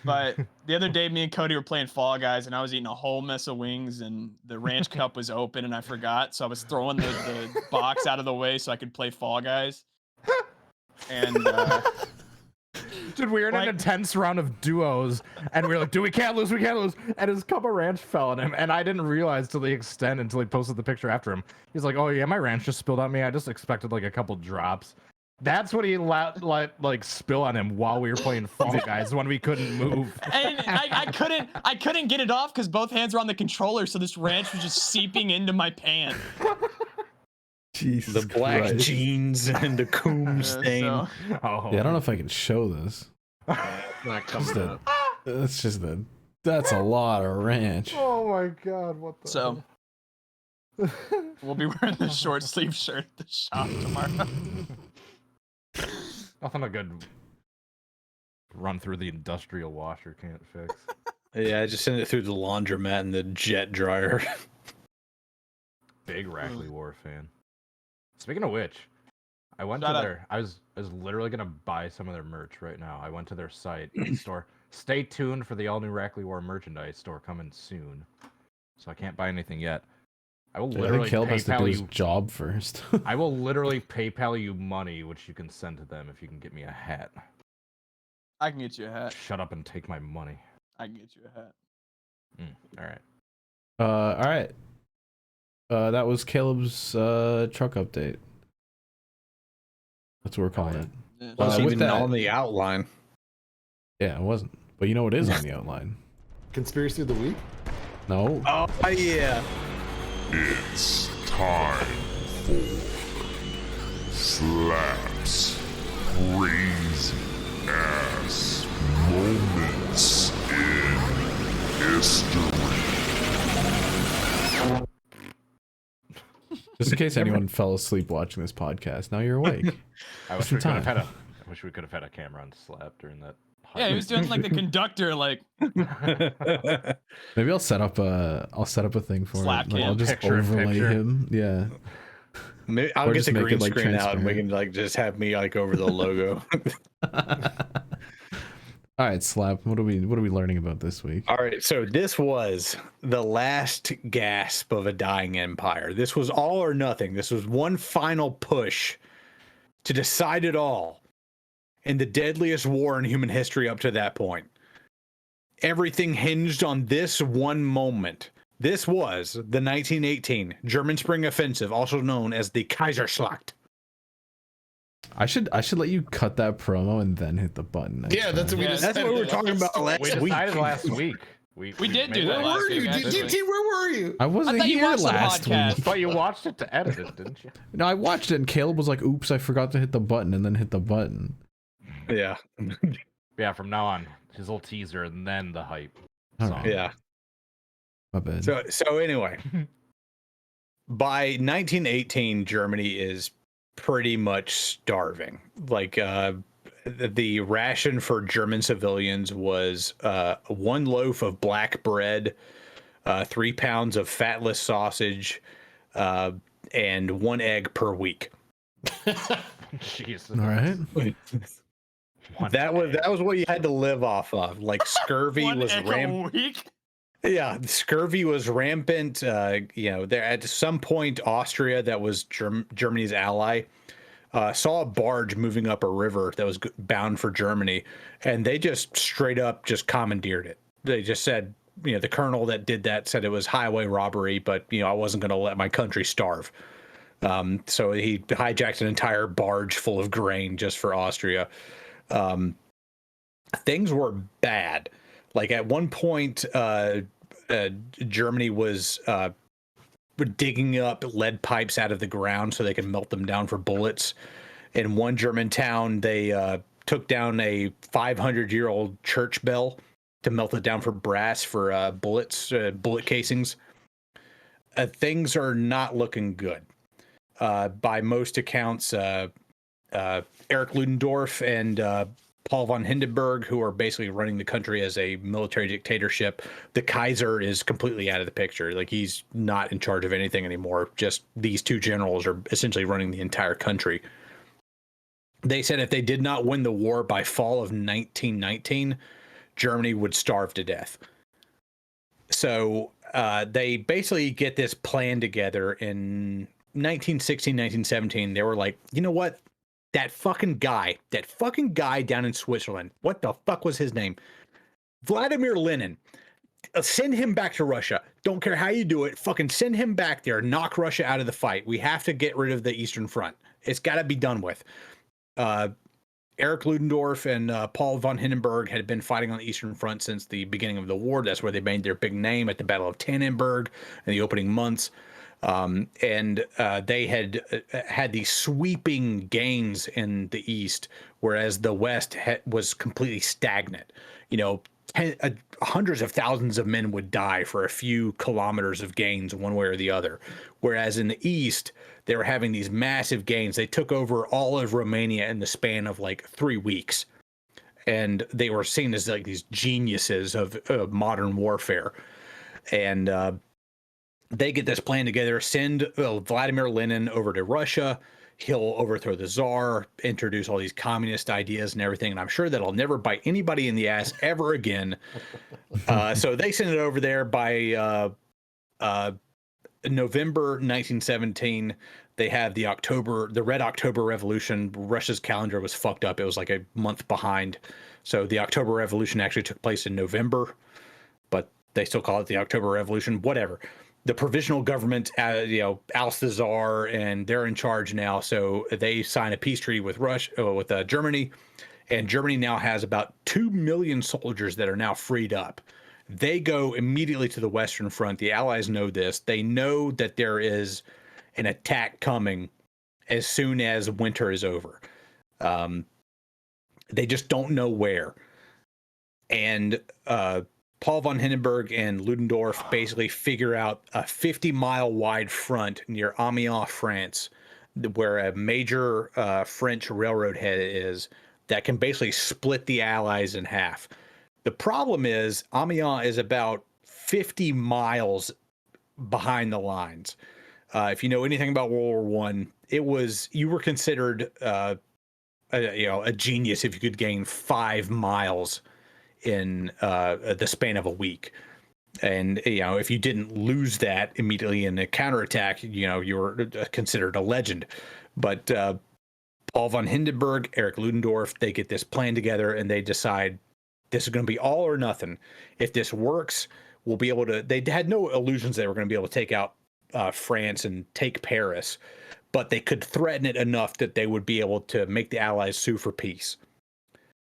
Speaker 3: But the other day, me and Cody were playing Fall Guys, and I was eating a whole mess of wings, and the ranch cup was open, and I forgot, so I was throwing the box out of the way so I could play Fall Guys. And
Speaker 5: Dude, we were in an intense round of duos, and we were like, dude, we can't lose, and his cup of ranch fell on him, and I didn't realize till the extent until he posted the picture after him. He's like, oh yeah, my ranch just spilled on me. I just expected like a couple drops. That's what he let like spill on him while we were playing Fall Guys when we couldn't move.
Speaker 3: and I couldn't get it off because both hands were on the controller, so this ranch was just seeping into my pant.
Speaker 2: Jesus
Speaker 1: The black
Speaker 2: Christ.
Speaker 1: jeans and the Coombs thing.
Speaker 3: So,
Speaker 5: Oh,
Speaker 2: Yeah, I don't know if I can show this.
Speaker 4: Not coming
Speaker 2: That-
Speaker 4: up.
Speaker 2: That's a lot of ranch.
Speaker 5: Oh my god, what the?
Speaker 3: so we'll be wearing the short sleeve shirt at the shop tomorrow.
Speaker 5: Nothing a good run through the industrial washer can't fix.
Speaker 1: Yeah, I just sent it through the laundromat and the jet dryer.
Speaker 5: Big Rackley War fan. Speaking of which, I went
Speaker 3: Shut
Speaker 5: to
Speaker 3: up.
Speaker 5: their. I was literally gonna buy some of their merch right now. I went to their site store. Stay tuned for the all new Rackley War merchandise store coming soon. So I can't buy anything yet. I will
Speaker 2: I think
Speaker 5: literally
Speaker 2: Caleb has to do
Speaker 5: PayPal
Speaker 2: his
Speaker 5: you.
Speaker 2: job first.
Speaker 5: I will literally PayPal you money, which you can send to them if you can get me a hat.
Speaker 3: I can get you a hat.
Speaker 5: Shut up and take my money.
Speaker 3: I can get you a hat.
Speaker 5: All right.
Speaker 2: All right. That was Caleb's truck update. That's what we're calling it.
Speaker 3: Yeah.
Speaker 1: Wasn't
Speaker 2: with
Speaker 1: even
Speaker 2: that-
Speaker 1: on the outline.
Speaker 2: Yeah, it wasn't. But you know what is on the outline?
Speaker 4: Conspiracy of the week.
Speaker 2: No.
Speaker 1: Oh yeah.
Speaker 6: It's time for Slap's crazy ass moments in history.
Speaker 2: Just in case anyone fell asleep watching this podcast, now you're awake.
Speaker 5: I wish
Speaker 2: some
Speaker 5: we could have
Speaker 2: time.
Speaker 5: had a. I wish we could have had a camera on Slap during that.
Speaker 3: Yeah, he was doing like the conductor, like
Speaker 2: Maybe I'll set up a thing for
Speaker 3: Slap
Speaker 2: it. Like,
Speaker 3: cam,
Speaker 2: I'll just
Speaker 5: picture in
Speaker 2: overlay
Speaker 5: picture.
Speaker 2: him. Yeah.
Speaker 1: Maybe I'll
Speaker 2: Or
Speaker 1: get
Speaker 2: just
Speaker 1: the
Speaker 2: make
Speaker 1: green
Speaker 2: it, like,
Speaker 1: screen out and we
Speaker 2: transparent.
Speaker 1: can like just have me like over the logo.
Speaker 2: All right, Slap. What are we learning about this week?
Speaker 1: All right, so this was the last gasp of a dying empire. This was all or nothing. This was one final push to decide it all in the deadliest war in human history up to that point. Everything hinged on this one moment. This was the 1918 German Spring Offensive, also known as the Kaiserschlacht.
Speaker 2: I should let you cut that promo and then hit the button. next
Speaker 4: Yeah, that's what we
Speaker 3: Yeah,
Speaker 4: just.
Speaker 1: That's what we were talking about
Speaker 5: We
Speaker 1: last week.
Speaker 5: decided last week. We
Speaker 3: did do
Speaker 5: made
Speaker 3: that
Speaker 4: Where
Speaker 3: last
Speaker 4: were you?
Speaker 3: week, actually.
Speaker 4: DT, where were you?
Speaker 2: I wasn't
Speaker 3: I thought you
Speaker 2: here
Speaker 3: watched the
Speaker 2: last
Speaker 3: podcast.
Speaker 2: week.
Speaker 5: But you watched it to edit it, didn't you?
Speaker 2: No, I watched it and Caleb was like, "Oops, I forgot to hit the button," and then hit the button.
Speaker 1: Yeah.
Speaker 5: Yeah, from now on, his little teaser and then the hype
Speaker 2: All
Speaker 5: song.
Speaker 2: right.
Speaker 1: Yeah.
Speaker 2: My bad.
Speaker 1: So anyway, by 1918, Germany is pretty much starving. Like the ration for German civilians was 1 loaf of black bread, 3 pounds of fatless sausage, and 1 egg per week.
Speaker 5: Jesus.
Speaker 2: All right.
Speaker 1: That was what you had to live off of. Like scurvy
Speaker 3: one
Speaker 1: was
Speaker 3: egg a week.
Speaker 1: Yeah, scurvy was rampant. There at some point, Austria, that was Germany's ally, saw a barge moving up a river that was bound for Germany, and they just straight up just commandeered it. They just said, the colonel that did that said it was highway robbery, but I wasn't going to let my country starve. So he hijacked an entire barge full of grain just for Austria. Things were bad. Like at one point, Germany was digging up lead pipes out of the ground so they could melt them down for bullets. In one German town, they took down a 500-year-old church bell to melt it down for brass for bullet casings. Things are not looking good. By most accounts, Erich Ludendorff and Paul von Hindenburg, who are basically running the country as a military dictatorship. The Kaiser is completely out of the picture. Like, he's not in charge of anything anymore. Just these two generals are essentially running the entire country. They said if they did not win the war by fall of 1919, Germany would starve to death. So they basically get this plan together in 1916, 1917. They were like, you know what? That fucking guy down in Switzerland, what the fuck was his name? Vladimir Lenin. Send him back to Russia. Don't care how you do it. Fucking send him back there. Knock Russia out of the fight. We have to get rid of the Eastern Front. It's got to be done with. Erich Ludendorff and Paul von Hindenburg had been fighting on the Eastern Front since the beginning of the war. That's where they made their big name at the Battle of Tannenberg in the opening months. And they had these sweeping gains in the East, whereas the West was completely stagnant. Hundreds of thousands of men would die for a few kilometers of gains one way or the other. Whereas in the East, they were having these massive gains. They took over all of Romania in the span of like 3 weeks. And they were seen as like these geniuses of modern warfare. And they get this plan together, send Vladimir Lenin over to Russia. He'll overthrow the Tsar, introduce all these communist ideas and everything. And I'm sure that'll never bite anybody in the ass ever again. So they send it over there by November 1917. They have the Red October Revolution. Russia's calendar was fucked up. It was like a month behind. So the October Revolution actually took place in November, but they still call it the October Revolution, whatever. The provisional government, ousts the Tsar, and they're in charge now. So they sign a peace treaty with Germany, and Germany now has about 2 million soldiers that are now freed up. They go immediately to the Western Front. The Allies know this. They know that there is an attack coming as soon as winter is over. They just don't know where. And Paul von Hindenburg and Ludendorff basically figure out a 50-mile wide front near Amiens, France, where a major French railroad head is that can basically split the Allies in half. The problem is Amiens is about 50 miles behind the lines. If you know anything about World War I, you were considered a genius if you could gain 5 miles in the span of a week. And if you didn't lose that immediately in a counterattack, you were considered a legend. But Paul von Hindenburg, Erich Ludendorff, they get this plan together and they decide this is going to be all or nothing. If this works, we'll be able to. They had no illusions they were going to be able to take out France and take Paris, but they could threaten it enough that they would be able to make the Allies sue for peace.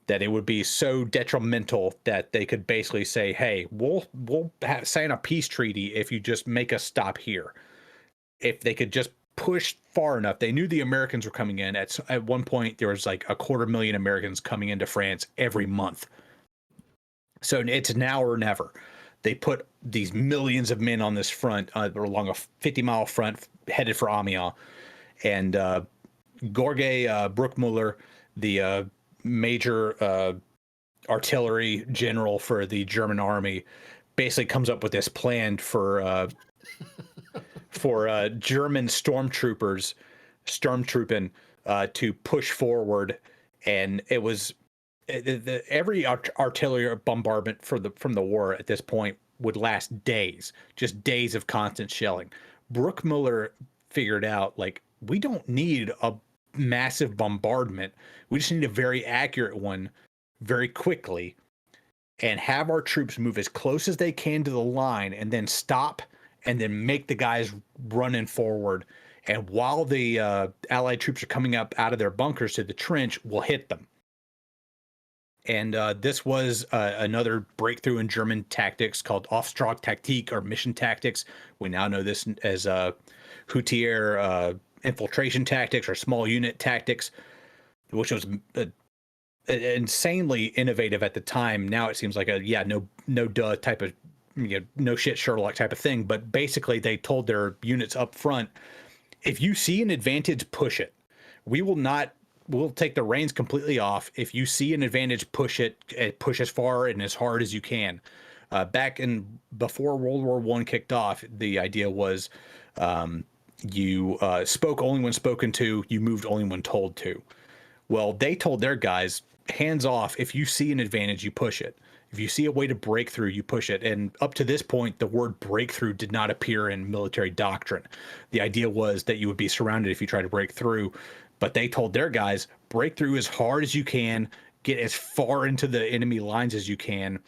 Speaker 1: That it would be so detrimental that they could basically say, hey, we'll sign a peace treaty if you just make us stop here. If they could just push far enough. They knew the Americans were coming in. At one point, there was like 250,000 Americans coming into France every month. So it's now or never. They put these millions of men on this front along a 50-mile front headed for Amiens. And George Bruckmüller, the major artillery general for the German army, basically comes up with this plan for German stormtrooping to push forward. And it was every artillery bombardment from the war at this point would last days, just days of constant shelling. Bruckmüller figured out, like, we don't need a massive bombardment. We just need a very accurate one very quickly. and have our troops move as close as they can to the line and then stop and then make the guys running forward. And while the Allied troops are coming up out of their bunkers to the trench, we'll hit them. And this was another breakthrough in German tactics called Auftragtaktik or mission tactics. We now know this as Hutier infiltration tactics or small unit tactics, which was insanely innovative at the time. Now it seems like no duh type of, no shit Sherlock type of thing. But basically they told their units up front, if you see an advantage, push it. We'll take the reins completely off. If you see an advantage, push it, push as far and as hard as you can. Before World War I kicked off, the idea was you spoke only when spoken to, you moved only when told to. Well, they told their guys, hands off. If you see an advantage, you push it. If you see a way to break through, you push it. And up to this point, the word breakthrough did not appear in military doctrine. The idea was that you would be surrounded if you try to break through. But they told their guys, break through as hard as you can, get as far into the enemy lines as you can,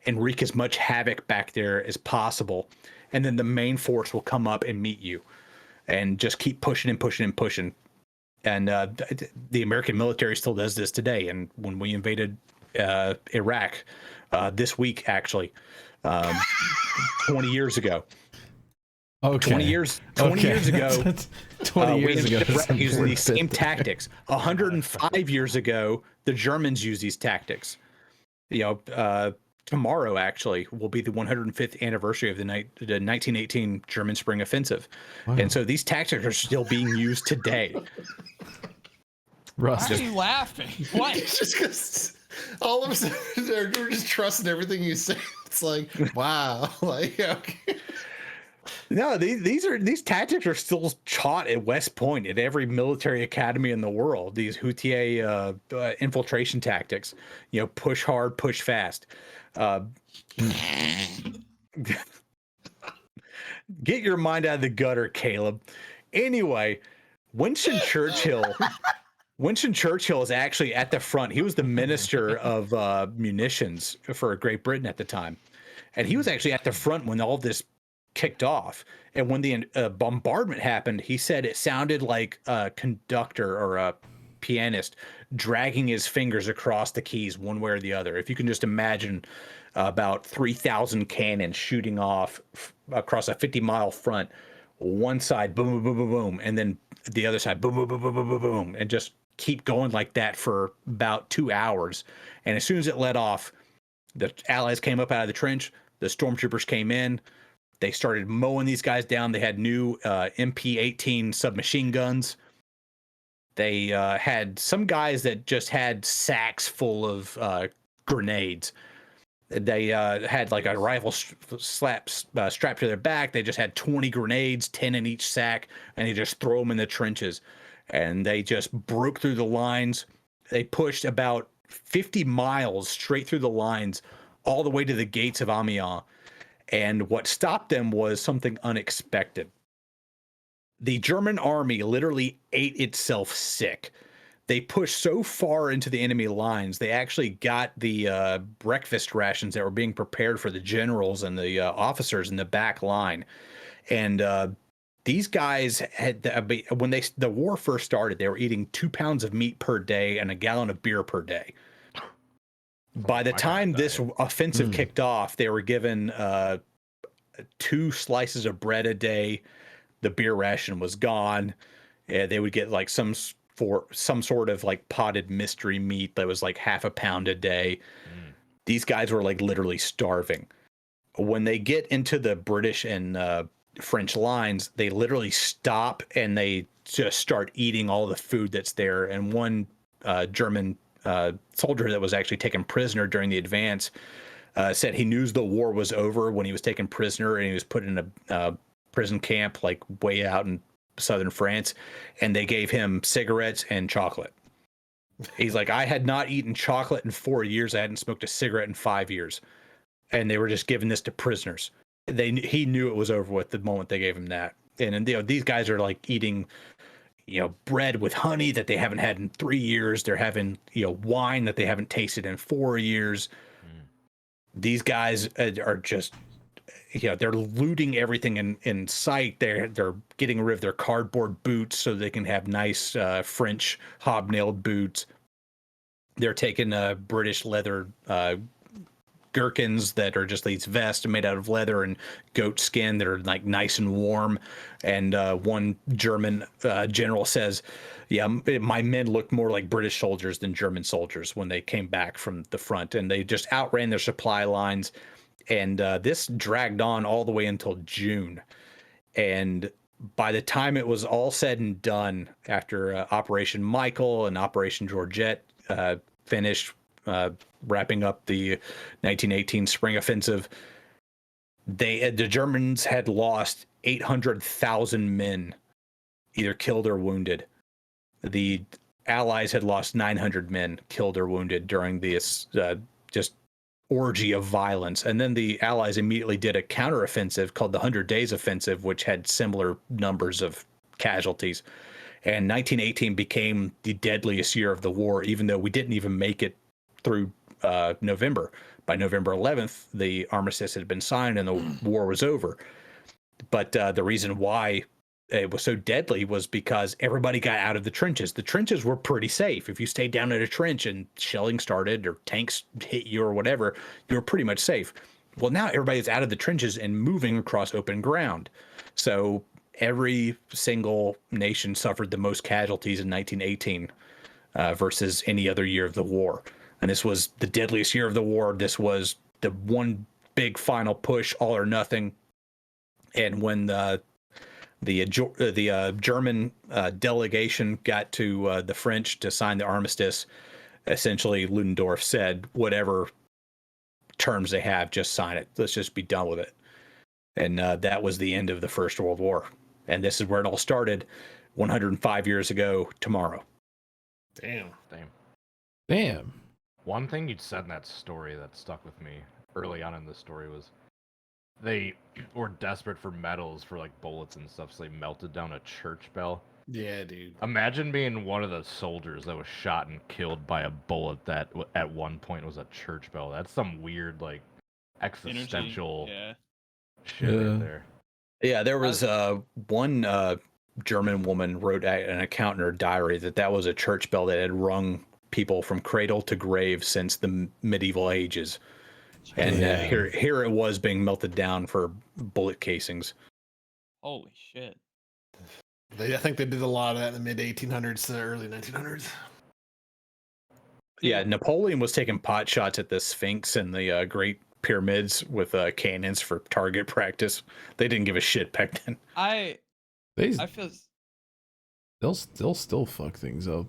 Speaker 1: and wreak as much havoc back there as possible. And then the main force will come up and meet you. And just keep pushing and pushing and pushing. And the American military still does this today. And when we invaded Iraq this week, actually, 20 years ago.
Speaker 2: Okay.
Speaker 1: 20 years ago,
Speaker 2: 20 years ago,
Speaker 1: using these same tactics. 105 years ago, the Germans used these tactics. Tomorrow actually will be the 105th anniversary of the 1918 German Spring Offensive. Wow. And so these tactics are still being used today.
Speaker 2: Russ,
Speaker 3: why are you laughing? What?
Speaker 4: It's just because all of a sudden we're just trusting everything you say. It's like, wow. Like, okay.
Speaker 1: No, these tactics are still taught at West Point at every military academy in the world. These Hutier infiltration tactics, push hard, push fast. Get your mind out of the gutter, Caleb. Anyway, Winston Churchill is actually at the front. He was the minister of munitions for Great Britain at the time, and he was actually at the front when all this kicked off. And when the bombardment happened, he said it sounded like a conductor or a pianist dragging his fingers across the keys one way or the other. If you can just imagine about 3,000 cannons shooting off across a 50-mile front, one side boom boom boom boom boom, and then the other side boom boom boom boom boom boom boom, and just keep going like that for about 2 hours. And as soon as it let off, the Allies came up out of the trench, the stormtroopers came in. They started mowing these guys down. They had new MP-18 submachine guns. They had some guys that just had sacks full of grenades. They had like a rifle strapped to their back. They just had 20 grenades, 10 in each sack, and they just throw them in the trenches. And they just broke through the lines. They pushed about 50 miles straight through the lines, all the way to the gates of Amiens. And what stopped them was something unexpected. The German army literally ate itself sick. They pushed so far into the enemy lines, they actually got the breakfast rations that were being prepared for the generals and the officers in the back line. And these guys had, when the war first started, they were eating 2 pounds of meat per day and a gallon of beer per day. By the time this offensive kicked off, they were given 2 slices of bread a day. The beer ration was gone. They would get like some sort of like potted mystery meat that was like half a pound a day. These guys were like literally starving. When they get into the British and French lines, they literally stop and they just start eating all the food that's there. And one German soldier that was actually taken prisoner during the advance said he knew the war was over when he was taken prisoner and he was put in a prison camp like way out in southern France, and they gave him cigarettes and chocolate. He's like, I had not eaten chocolate in 4 years. I hadn't smoked a cigarette in 5 years. And they were just giving this to prisoners. He knew it was over with the moment they gave him that. And these guys are like eating bread with honey that they haven't had in 3 years. They're having wine that they haven't tasted in 4 years. these guys are just, they're looting everything in sight. They're getting rid of their cardboard boots so they can have nice French hobnailed boots. They're taking British leather gherkins that are just these vests made out of leather and goat skin that are like nice and warm. And one German general says, yeah, my men looked more like British soldiers than German soldiers when they came back from the front, and they just outran their supply lines. And this dragged on all the way until June. And by the time it was all said and done, after Operation Michael and Operation Georgette finished, wrapping up the 1918 spring offensive, the Germans had lost 800,000 men, either killed or wounded. The Allies had lost 900 men, killed or wounded, during this just orgy of violence. And then the Allies immediately did a counteroffensive called the 100 Days Offensive, which had similar numbers of casualties. And 1918 became the deadliest year of the war, even though we didn't even make it through November. By November 11th, the armistice had been signed and the war was over. But the reason why it was so deadly was because everybody got out of the trenches. The trenches were pretty safe. If you stayed down in a trench and shelling started or tanks hit you or whatever, you were pretty much safe. Well, now everybody's out of the trenches and moving across open ground. So every single nation suffered the most casualties in 1918 versus any other year of the war. And this was the deadliest year of the war. This was the one big final push, all or nothing. And when the German delegation got to the French to sign the armistice, essentially Ludendorff said, whatever terms they have, just sign it. Let's just be done with it. And that was the end of the First World War. And this is where it all started 105 years ago tomorrow.
Speaker 2: Damn.
Speaker 5: One thing you'd said in that story that stuck with me early on in the story was they were desperate for metals for like bullets and stuff, so they melted down a church bell.
Speaker 4: Yeah, dude.
Speaker 5: Imagine being one of the soldiers that was shot and killed by a bullet that at one point was a church bell. That's some weird, like, existential shit right there.
Speaker 1: Yeah, there was one German woman wrote an account in her diary that was a church bell that had rung people from cradle to grave since the medieval ages. And here it was being melted down for bullet casings.
Speaker 3: Holy shit.
Speaker 4: I think they did a lot of that in the mid 1800s to the early 1900s.
Speaker 1: Yeah, Napoleon was taking pot shots at the Sphinx and the Great Pyramids with cannons for target practice. They didn't give a shit back then.
Speaker 3: I feel
Speaker 2: They'll still fuck things up.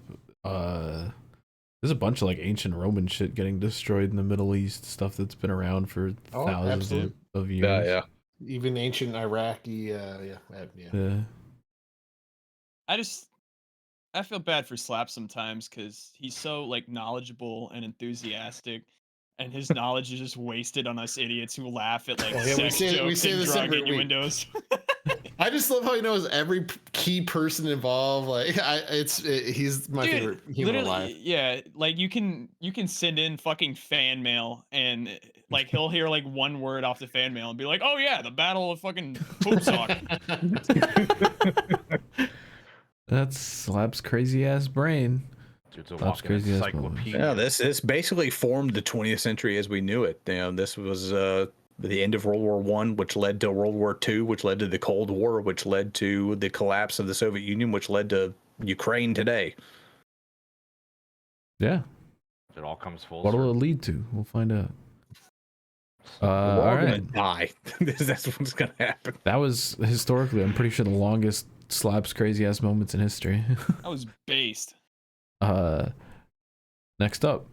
Speaker 2: There's a bunch of like ancient Roman shit getting destroyed in the Middle East, stuff that's been around for thousands of years.
Speaker 1: Yeah.
Speaker 4: Even ancient Iraqi,
Speaker 2: Yeah.
Speaker 3: I feel bad for Slap sometimes because he's so like knowledgeable and enthusiastic, and his knowledge is just wasted on us idiots who laugh at like sex jokes and drug innuendos.
Speaker 4: I just love how he knows every key person involved. Like, he's my favorite human alive.
Speaker 3: Yeah, like you can send in fucking fan mail and like he'll hear like one word off the fan mail and be like, "Oh yeah, the Battle of fucking Poopsock."
Speaker 2: That's Slap's crazy ass brain.
Speaker 5: It's a walking encyclopedia.
Speaker 1: Yeah, this basically formed the 20th century as we knew it. This was the end of World War I, which led to World War II, which led to the Cold War, which led to the collapse of the Soviet Union, which led to Ukraine today.
Speaker 2: Yeah.
Speaker 5: It all comes full
Speaker 2: What will
Speaker 5: circle.
Speaker 2: it lead to? We'll find out.
Speaker 1: We're all
Speaker 2: all
Speaker 1: gonna
Speaker 2: right.
Speaker 1: die. That's what's gonna happen.
Speaker 2: That was historically, I'm pretty sure, the longest Slap's crazy ass moments in history.
Speaker 3: That was based.
Speaker 2: Next up.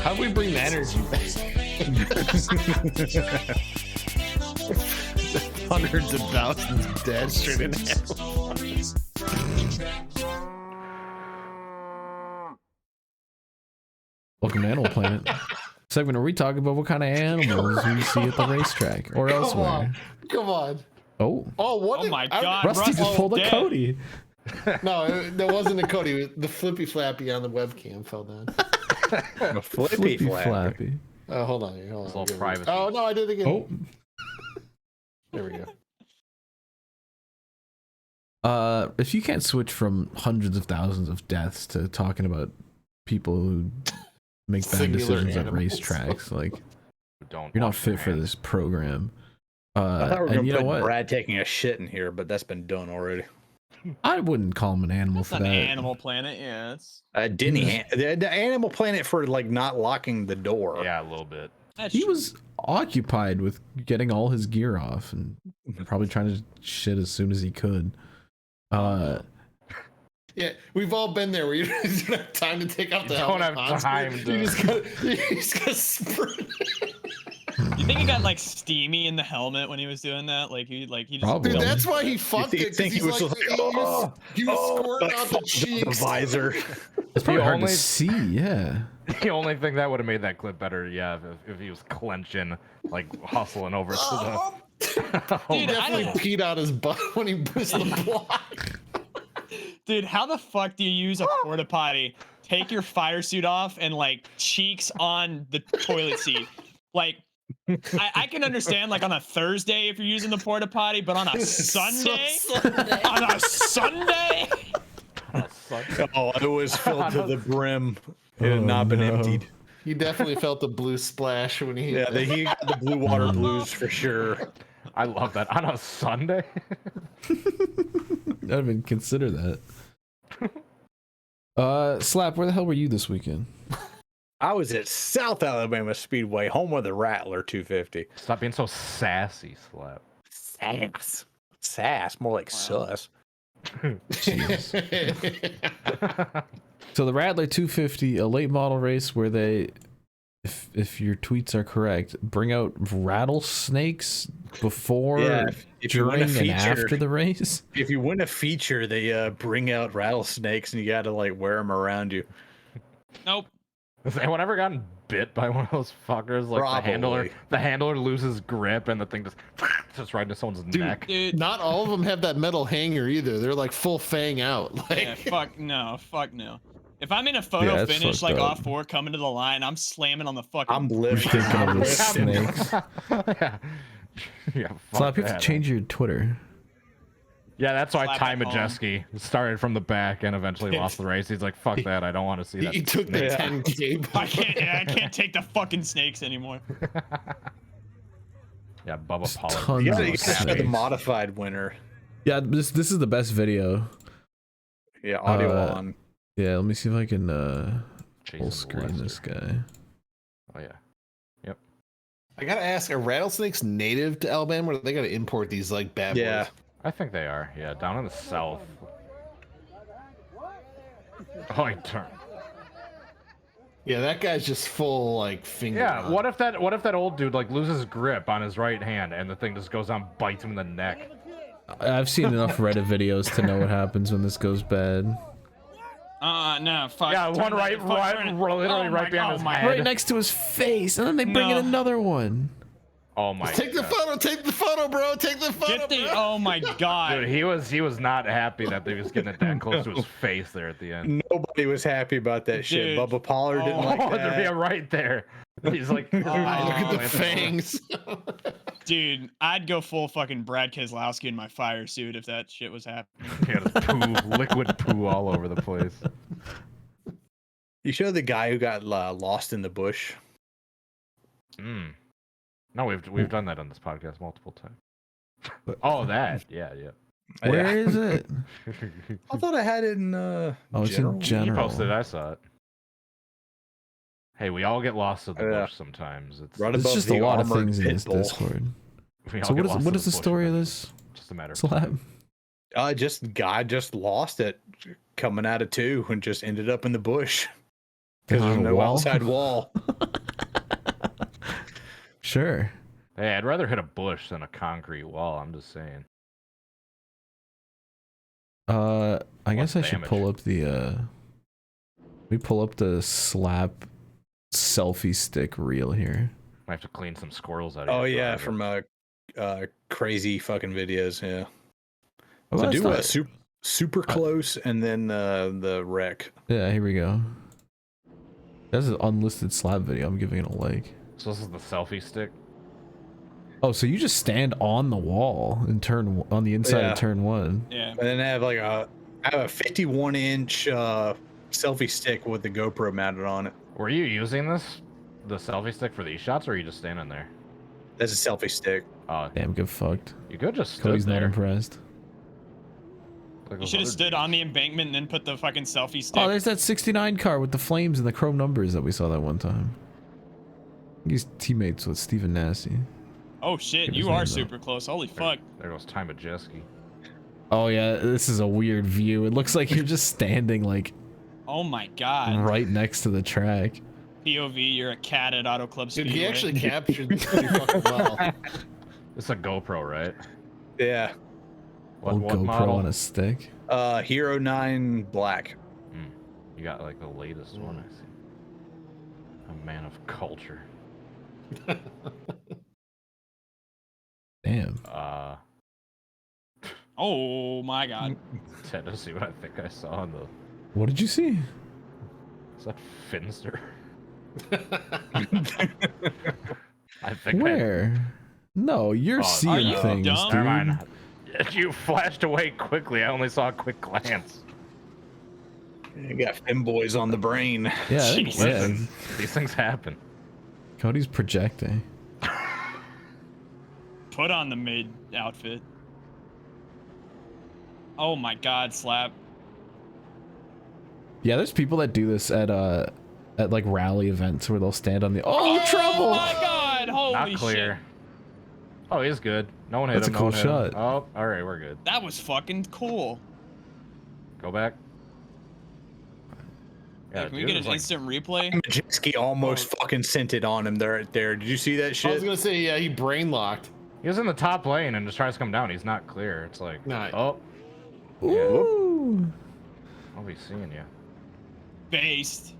Speaker 4: How do we bring the energy back? Hundreds of thousands dead straight in hell.
Speaker 2: Welcome to Animal Planet. Segment where we talk about what kind of animals we see at the racetrack or elsewhere.
Speaker 4: Come on.
Speaker 2: Oh,
Speaker 4: Oh, what?
Speaker 3: Oh my god,
Speaker 2: Rusty just pulled a
Speaker 3: dead.
Speaker 2: Cody.
Speaker 4: No, that wasn't a Cody. The flippy flappy on the webcam fell down.
Speaker 1: A flippy flappy.
Speaker 4: Oh, hold on here. Hold
Speaker 5: It's
Speaker 4: on.
Speaker 5: all
Speaker 4: Here we go.
Speaker 5: privacy.
Speaker 4: Oh no, I did it again.
Speaker 2: Oh.
Speaker 4: There we go.
Speaker 2: If you can't switch from hundreds of thousands of deaths to talking about people who make bad
Speaker 4: Singular
Speaker 2: decisions at
Speaker 4: animals.
Speaker 2: racetracks, like
Speaker 5: Don't
Speaker 2: you're not
Speaker 5: wash
Speaker 2: fit
Speaker 5: your
Speaker 2: for
Speaker 5: hands.
Speaker 2: this program.
Speaker 1: I thought we were
Speaker 2: And
Speaker 1: gonna
Speaker 2: you know
Speaker 1: put
Speaker 2: what?
Speaker 1: Brad taking a shit in here, but that's been done already.
Speaker 2: I wouldn't call him an animal
Speaker 3: It's
Speaker 2: for
Speaker 3: an
Speaker 2: that.
Speaker 3: Animal Planet. Yeah, it's
Speaker 1: Didn't he? The Animal Planet for like not locking the door.
Speaker 5: Yeah, a little bit.
Speaker 3: that's
Speaker 2: He
Speaker 3: true.
Speaker 2: was occupied with getting all his gear off and probably trying to shit as soon as he could.
Speaker 4: Yeah, we've all been there where you don't have time to take off the
Speaker 5: You don't
Speaker 4: helmet.
Speaker 5: have
Speaker 4: constantly.
Speaker 5: time
Speaker 4: You
Speaker 5: to-
Speaker 4: just gotta sprint.
Speaker 3: You think it got like steamy in the helmet when he was doing that? Like he just
Speaker 2: Probably.
Speaker 4: Dude, that's why he fucked it. 'cause
Speaker 1: think he
Speaker 4: he's
Speaker 1: was
Speaker 4: like,
Speaker 1: like,
Speaker 4: he was squirting
Speaker 1: like
Speaker 4: out the
Speaker 1: falls off the
Speaker 4: cheeks.
Speaker 1: visor.
Speaker 2: It's probably hard
Speaker 5: only-
Speaker 2: to see, yeah.
Speaker 5: The only thing that would have made that clip better, yeah, if he was clenching, like hustling over to the.
Speaker 4: He
Speaker 3: Dude, I
Speaker 4: definitely
Speaker 3: don't-
Speaker 4: peed out his butt when he pushed the block.
Speaker 3: Dude, how the fuck do you use a porta potty? Take your fire suit off and like cheeks on the toilet seat. Like, I can understand like on a Thursday if you're using the porta potty, but on a Sunday, on a Sunday,
Speaker 1: Oh, it was filled to the brim. It had not been emptied.
Speaker 4: He definitely felt the blue splash when he.
Speaker 1: Yeah, he got the blue water blues for sure.
Speaker 5: I love that on a Sunday.
Speaker 2: I didn't even consider that. Slap, where the hell were you this weekend?
Speaker 1: I was at South Alabama Speedway, home of the Rattler 250.
Speaker 5: Stop being so sassy, Slap.
Speaker 1: Sass, more like sus.
Speaker 2: So the Rattler 250, a late model race where they, if your tweets are correct, bring out rattlesnakes before,
Speaker 1: if you win a
Speaker 2: during, and
Speaker 1: feature,
Speaker 2: after the race.
Speaker 1: if you win a feature, they bring out rattlesnakes and you got to like wear them around you.
Speaker 3: nope.
Speaker 5: Has anyone ever gotten bit by one of those fuckers? Like
Speaker 1: Probably.
Speaker 5: the handler loses grip and the thing just right into someone's neck.
Speaker 3: Dude,
Speaker 4: Not all of them have that metal hanger either. They're like full fang out. Like,
Speaker 3: yeah, fuck no. If I'm in a photo
Speaker 2: that's
Speaker 3: finish
Speaker 2: fucked
Speaker 3: like
Speaker 2: up.
Speaker 3: off 4 coming to the line, I'm slamming on the fucking.
Speaker 1: I'm
Speaker 2: You're
Speaker 1: living.
Speaker 2: thinking of the snakes.
Speaker 5: yeah. Yeah,
Speaker 2: Slap,
Speaker 5: fuck
Speaker 2: you have
Speaker 5: that.
Speaker 2: to change your Twitter.
Speaker 5: Yeah, that's why
Speaker 3: Slap
Speaker 5: Ty
Speaker 3: at home.
Speaker 5: Majeski started from the back and eventually lost the race. He's like, fuck that, I don't want to see that.
Speaker 4: he took the
Speaker 5: snake."
Speaker 4: 10K.
Speaker 3: I can't take the fucking snakes anymore.
Speaker 5: Yeah, Bubba Pollard.
Speaker 2: tons
Speaker 1: You
Speaker 2: of
Speaker 1: gotta show the
Speaker 2: snakes.
Speaker 1: modified winner.
Speaker 2: Yeah, this is the best video.
Speaker 1: Yeah, audio
Speaker 2: Uh,
Speaker 1: on.
Speaker 2: Yeah, let me see if I can
Speaker 5: Jason
Speaker 2: full screen
Speaker 5: Lester.
Speaker 2: this guy.
Speaker 5: Oh yeah.
Speaker 4: I gotta ask, are rattlesnakes native to Alabama, or do they gotta import these like bad
Speaker 1: Yeah.
Speaker 4: boys?
Speaker 5: I think they are. Yeah, down in the south. Oh, he turned.
Speaker 4: Yeah, that guy's just full like finger.
Speaker 5: Yeah,
Speaker 4: on.
Speaker 5: what if that old dude like loses grip on his right hand and the thing just goes on, bites him in the neck?
Speaker 2: I've seen enough Reddit videos to know what happens when this goes bad.
Speaker 3: No, fuck.
Speaker 5: Yeah,
Speaker 3: turn
Speaker 5: one
Speaker 3: it,
Speaker 5: right,
Speaker 3: fuck,
Speaker 5: right,
Speaker 3: turn it.
Speaker 5: literally
Speaker 3: Oh
Speaker 5: right
Speaker 3: my-
Speaker 5: behind
Speaker 3: oh
Speaker 5: his
Speaker 3: my-
Speaker 5: head.
Speaker 2: Right next to his face, and then they bring in
Speaker 3: No.
Speaker 2: another one.
Speaker 5: Oh my
Speaker 4: Take the
Speaker 5: God.
Speaker 4: photo, take the photo, bro. Take the photo,
Speaker 3: Get the.
Speaker 4: bro.
Speaker 3: Oh my god.
Speaker 5: Dude, he was not happy that they was getting it that close to his face there at the end.
Speaker 1: Nobody was happy about that shit.
Speaker 3: Dude.
Speaker 1: Bubba Pollard didn't like
Speaker 5: Oh,
Speaker 1: that.
Speaker 5: yeah, right there. He's like,
Speaker 4: Look at the
Speaker 5: oh,
Speaker 4: fangs.
Speaker 3: Dude, I'd go full fucking Brad Keselowski in my fire suit if that shit was happening.
Speaker 5: He had his poo, liquid poo all over the place.
Speaker 1: You show the guy who got lost in the bush.
Speaker 5: Mm. No, we've done that on this podcast multiple times. Oh, that. Yeah, yeah.
Speaker 2: Where is it?
Speaker 1: I thought I had it in
Speaker 2: Oh, it's
Speaker 1: general.
Speaker 2: in
Speaker 5: He
Speaker 2: general.
Speaker 5: posted it, I saw it. Hey, we all get lost in the
Speaker 1: Yeah.
Speaker 5: bush sometimes. It's
Speaker 1: Right
Speaker 2: There's
Speaker 1: above
Speaker 2: just
Speaker 1: the
Speaker 2: a lot of
Speaker 1: armored
Speaker 2: things in
Speaker 1: pit
Speaker 2: this
Speaker 1: bull.
Speaker 2: Discord.
Speaker 5: we all
Speaker 2: So
Speaker 5: get
Speaker 2: what
Speaker 5: lost
Speaker 2: is
Speaker 5: in
Speaker 2: the
Speaker 5: bush
Speaker 2: story of
Speaker 5: eventually.
Speaker 2: this?
Speaker 5: Just a matter of
Speaker 2: Slap.
Speaker 5: time.
Speaker 1: Just guy just lost it coming out of 2 and just ended up in the bush because
Speaker 2: On
Speaker 1: there's
Speaker 2: a
Speaker 1: no
Speaker 2: wall?
Speaker 1: outside wall.
Speaker 2: Sure.
Speaker 5: Hey, I'd rather hit a bush than a concrete wall. I'm just saying.
Speaker 2: I guess I
Speaker 5: Less
Speaker 2: should
Speaker 5: damage.
Speaker 2: pull up the we pull up the Slap selfie stick reel here.
Speaker 5: I have to clean some squirrels out of
Speaker 1: Oh
Speaker 5: your
Speaker 1: yeah,
Speaker 5: driveway.
Speaker 1: from crazy fucking videos. Yeah.
Speaker 2: Oh,
Speaker 1: So
Speaker 2: that's
Speaker 1: do
Speaker 2: not-
Speaker 1: a super super close, and then the wreck.
Speaker 2: Yeah, here we go. That's an unlisted slap video. I'm giving it a like.
Speaker 5: So this is the selfie stick.
Speaker 2: Oh, so you just stand on the wall and turn on the inside
Speaker 1: Yeah.
Speaker 2: of turn 1.
Speaker 3: Yeah.
Speaker 1: And then I have a 51-inch selfie stick with the GoPro mounted on it.
Speaker 5: Were you using the selfie stick for these shots, or are you just standing there?
Speaker 1: That's a selfie stick.
Speaker 5: Oh,
Speaker 2: Damn, get fucked.
Speaker 5: you could just stood
Speaker 2: Cody's not
Speaker 5: there.
Speaker 2: impressed.
Speaker 5: Like
Speaker 3: You
Speaker 5: those
Speaker 3: should have
Speaker 5: other
Speaker 3: stood
Speaker 5: dudes.
Speaker 3: on the embankment and then put the fucking selfie stick.
Speaker 2: Oh, there's that 69 car with the flames and the chrome numbers that we saw that one time. He's teammates with Steven Nasty.
Speaker 3: Oh shit,
Speaker 2: Give his
Speaker 3: you
Speaker 2: name,
Speaker 3: are
Speaker 2: though.
Speaker 3: super close. Holy fuck.
Speaker 5: There goes Ty Majeski.
Speaker 2: Oh yeah, this is a weird view. It looks like you're just standing like
Speaker 3: Oh my god.
Speaker 2: right next to the track.
Speaker 3: POV, you're a cat at Auto Club
Speaker 4: Dude,
Speaker 3: Speedway.
Speaker 4: he actually captured pretty fucking well.
Speaker 5: It's a GoPro, right?
Speaker 1: Yeah.
Speaker 2: Old
Speaker 5: What
Speaker 2: GoPro
Speaker 5: model?
Speaker 2: on a stick.
Speaker 1: Hero 9 Black.
Speaker 5: You got like the latest one, I see. A man of culture.
Speaker 2: Damn.
Speaker 3: Oh my god.
Speaker 5: Ted, to see what I think I saw on the.
Speaker 2: What did you see?
Speaker 5: Is that Finster? I think.
Speaker 2: Where? No, you're
Speaker 5: Oh,
Speaker 2: seeing
Speaker 3: are you
Speaker 2: things,
Speaker 3: dumb?
Speaker 5: Never
Speaker 2: dude.
Speaker 5: mind. You flashed away quickly. I only saw a quick glance.
Speaker 1: You got femboys on the brain.
Speaker 2: Yeah, I think-
Speaker 3: Jesus.
Speaker 2: yeah.
Speaker 5: Listen, these things happen.
Speaker 2: Cody's projecting.
Speaker 3: Put on the maid outfit. Oh my god, slap.
Speaker 2: Yeah, there's people that do this at like rally events where they'll stand on the trouble.
Speaker 3: Oh my god, holy
Speaker 5: Not clear.
Speaker 3: shit.
Speaker 5: Oh, he's good. No one hit
Speaker 2: That's a
Speaker 5: him.
Speaker 2: cool
Speaker 5: no one hit him.
Speaker 2: shot.
Speaker 5: Oh, all right, we're good.
Speaker 3: That was fucking cool.
Speaker 5: Go back.
Speaker 3: Hey, can we get an instant replay?
Speaker 1: Majeski almost fucking sent it on him there. Did you see that
Speaker 4: I was
Speaker 1: shit?
Speaker 4: gonna say, yeah, he brain locked.
Speaker 5: He was in the top lane and just tries to come down. He's not clear. It's like,
Speaker 4: Nah.
Speaker 5: oh,
Speaker 2: Ooh.
Speaker 5: I'll be seeing you.
Speaker 3: Based.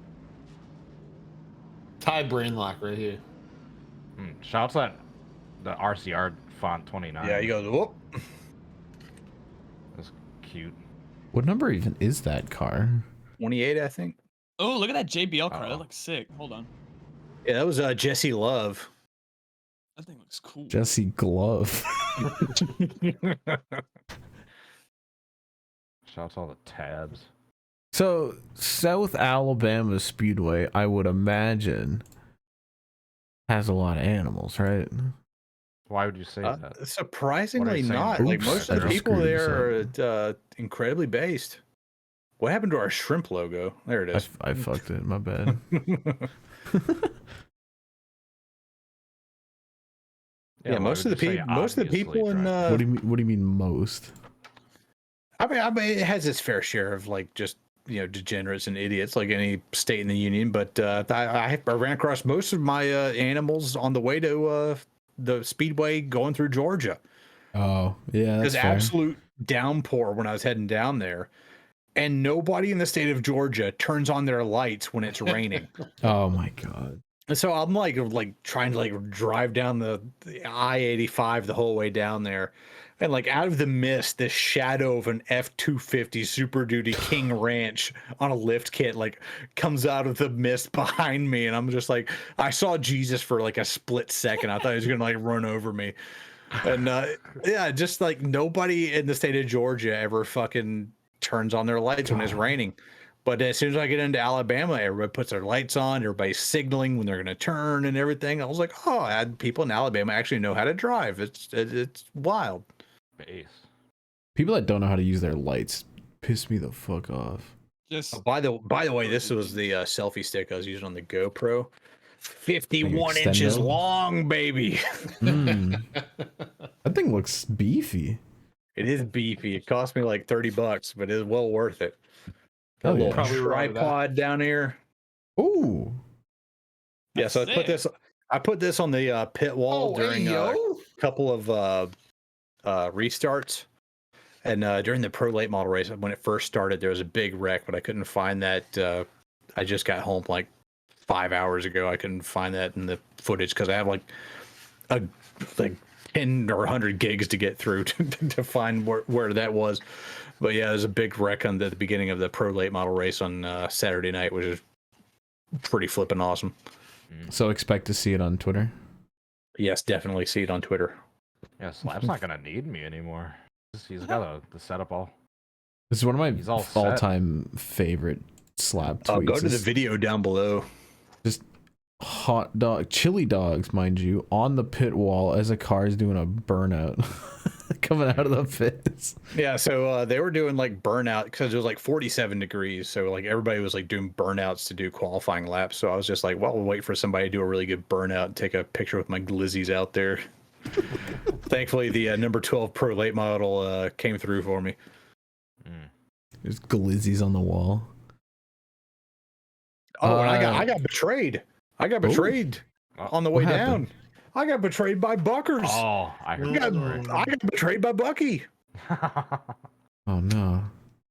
Speaker 4: Ty brain lock right here.
Speaker 5: Shouts at the RCR font 29.
Speaker 1: Yeah, he goes, whoop.
Speaker 5: That's cute.
Speaker 2: What number even is that car?
Speaker 1: 28, I think.
Speaker 3: Oh, look at that JBL car.
Speaker 5: Uh-oh.
Speaker 3: That looks sick. Hold on.
Speaker 1: Yeah, that was Jesse Love.
Speaker 3: That thing looks cool.
Speaker 2: Jesse Glove.
Speaker 5: Shouts all the tabs.
Speaker 2: So South Alabama Speedway, I would imagine, has a lot of animals, right?
Speaker 5: Why would you say that? What are
Speaker 1: Surprisingly
Speaker 5: you saying?
Speaker 1: not. Like
Speaker 2: Oops,
Speaker 1: most
Speaker 2: I
Speaker 1: of the
Speaker 2: just
Speaker 1: people
Speaker 2: screwed
Speaker 1: there
Speaker 2: this
Speaker 1: are incredibly based. What happened to our shrimp logo? There it is.
Speaker 2: I fucked it. My bad.
Speaker 1: Yeah,
Speaker 5: why
Speaker 1: most of
Speaker 5: would
Speaker 1: the
Speaker 5: you say
Speaker 1: people, most of the
Speaker 5: obviously
Speaker 1: people in.
Speaker 5: drive?
Speaker 2: What do you mean most?
Speaker 1: I mean, it has its fair share of like just degenerates and idiots, like any state in the union. But I ran across most of my animals on the way to the speedway going through Georgia.
Speaker 2: Oh, yeah, that's
Speaker 1: There's
Speaker 2: fair.
Speaker 1: absolute downpour when I was heading down there, and nobody in the state of Georgia turns on their lights when it's raining.
Speaker 2: Oh my god.
Speaker 1: And so I'm like trying to drive down the I-85 the whole way down there. And out of the mist, this shadow of an F-250 Super Duty King Ranch on a lift kit comes out of the mist behind me. And I'm just I saw Jesus for a split second. I thought he was going to run over me. And yeah, just nobody in the state of Georgia ever fucking turns on their lights when it's raining. But as soon as I get into Alabama, everybody puts their lights on. Everybody's signaling when they're going to turn and everything. I was like, oh, people in Alabama actually know how to drive. It's wild.
Speaker 5: Base.
Speaker 2: People that don't know how to use their lights piss me the fuck off.
Speaker 3: Just
Speaker 1: Oh, by the way, this was the selfie stick I was using on the GoPro. 51
Speaker 2: Like
Speaker 1: inches
Speaker 2: extendo?
Speaker 1: long, baby.
Speaker 2: Mm. That thing looks beefy.
Speaker 1: It is beefy. It cost me $30, but it is well worth it. Got
Speaker 2: Oh,
Speaker 1: a little
Speaker 2: yeah.
Speaker 4: Probably wrong with that.
Speaker 1: tripod down here.
Speaker 2: Ooh.
Speaker 1: Yeah, so
Speaker 3: That's
Speaker 1: I put this on the pit wall during a couple of restarts. And during the pro late model race, when it first started, there was a big wreck, but I couldn't find that. I just got home 5 hours ago. I couldn't find that in the footage because I have a 10 or 100 gigs to get through to find where that was. But yeah, there's a big wreck on the beginning of the pro late model race on Saturday night, which is pretty flipping awesome.
Speaker 2: So expect to see it on Twitter.
Speaker 1: Yes, definitely see it on Twitter.
Speaker 5: Yeah, Slap's not gonna need me anymore. He's got the setup all.
Speaker 2: This is one of my
Speaker 5: He's all
Speaker 2: all-time favorite Slap tweets.
Speaker 1: Go to the video down below.
Speaker 2: Just hot dog, chili dogs, mind you, on the pit wall as a car is doing a burnout. Coming out of the pits.
Speaker 1: Yeah, so they were doing like burnout because it was like 47 degrees. So like everybody was like doing burnouts to do qualifying laps. So I was just like, well, we'll wait for somebody to do a really good burnout and take a picture with my glizzies out there. Thankfully, the number 12 Pro late model came through for me.
Speaker 2: There's glizzies on the wall.
Speaker 1: Oh, and I got betrayed. I got betrayed on the way down. I got betrayed by Buckers.
Speaker 5: Oh, I
Speaker 1: got betrayed by Bucky.
Speaker 2: Oh no.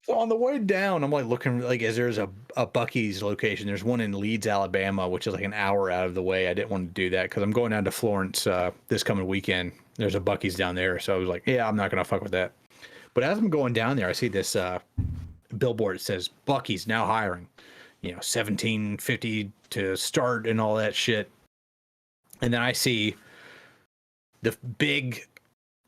Speaker 1: So on the way down, I'm like looking like as there's a Bucky's location. There's one in Leeds, Alabama, which is like an hour out of the way. I didn't want to do that because I'm going down to Florence this coming weekend. There's a Bucky's down there, so I was like, yeah, I'm not gonna fuck with that. But as I'm going down there, I see this billboard that says Bucky's now hiring. You know, $17.50 to start and all that shit. And then I see the big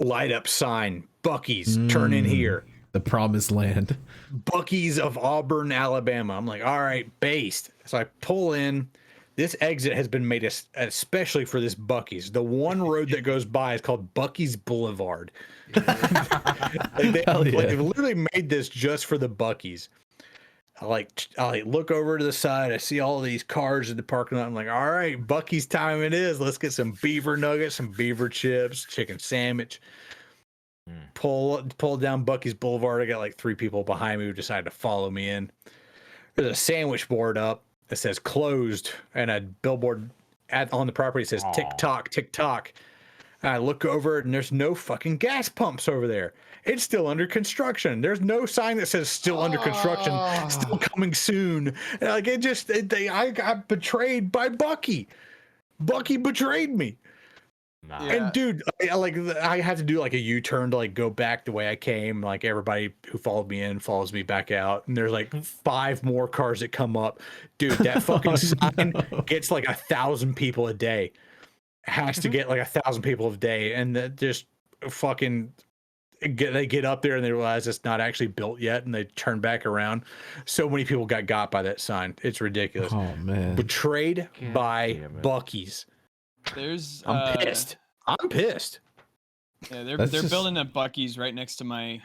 Speaker 1: light up sign, Bucky's, turn in here.
Speaker 2: The promised land.
Speaker 1: Bucky's of Auburn, Alabama. I'm like, all right, based. So I pull in. This exit has been made especially for this Bucky's. The one road that goes by is called Bucky's Boulevard. They've literally made this just for the Bucky's. I look over to the side. I see all these cars in the parking lot. I'm like, all right, Bucky's time it is. Let's get some beaver nuggets, some beaver chips, chicken sandwich. Pull down Bucky's Boulevard. I got like 3 people behind me who decided to follow me in. There's a sandwich board up that says closed, and a billboard on the property says tick tock, tick tock. And I look over and there's no fucking gas pumps over there. It's still under construction. There's no sign that says still under construction, still coming soon. And like I got betrayed by Bucky. Bucky betrayed me.
Speaker 5: Nah.
Speaker 3: Yeah.
Speaker 1: And dude, I had to do like a U-turn to like go back the way I came. Like everybody who followed me in follows me back out. And there's like 5 more cars that come up. Dude, that fucking sign gets like 1,000 people a day. Has to get like 1,000 people a day, and that just fucking they get up there and they realize it's not actually built yet, and they turn back around. So many people got by that sign. It's ridiculous.
Speaker 2: Oh man.
Speaker 1: Betrayed by Bucky's.
Speaker 3: I'm
Speaker 1: pissed. I'm pissed.
Speaker 3: Yeah, they're
Speaker 2: That's just-
Speaker 3: building a Bucky's right next to my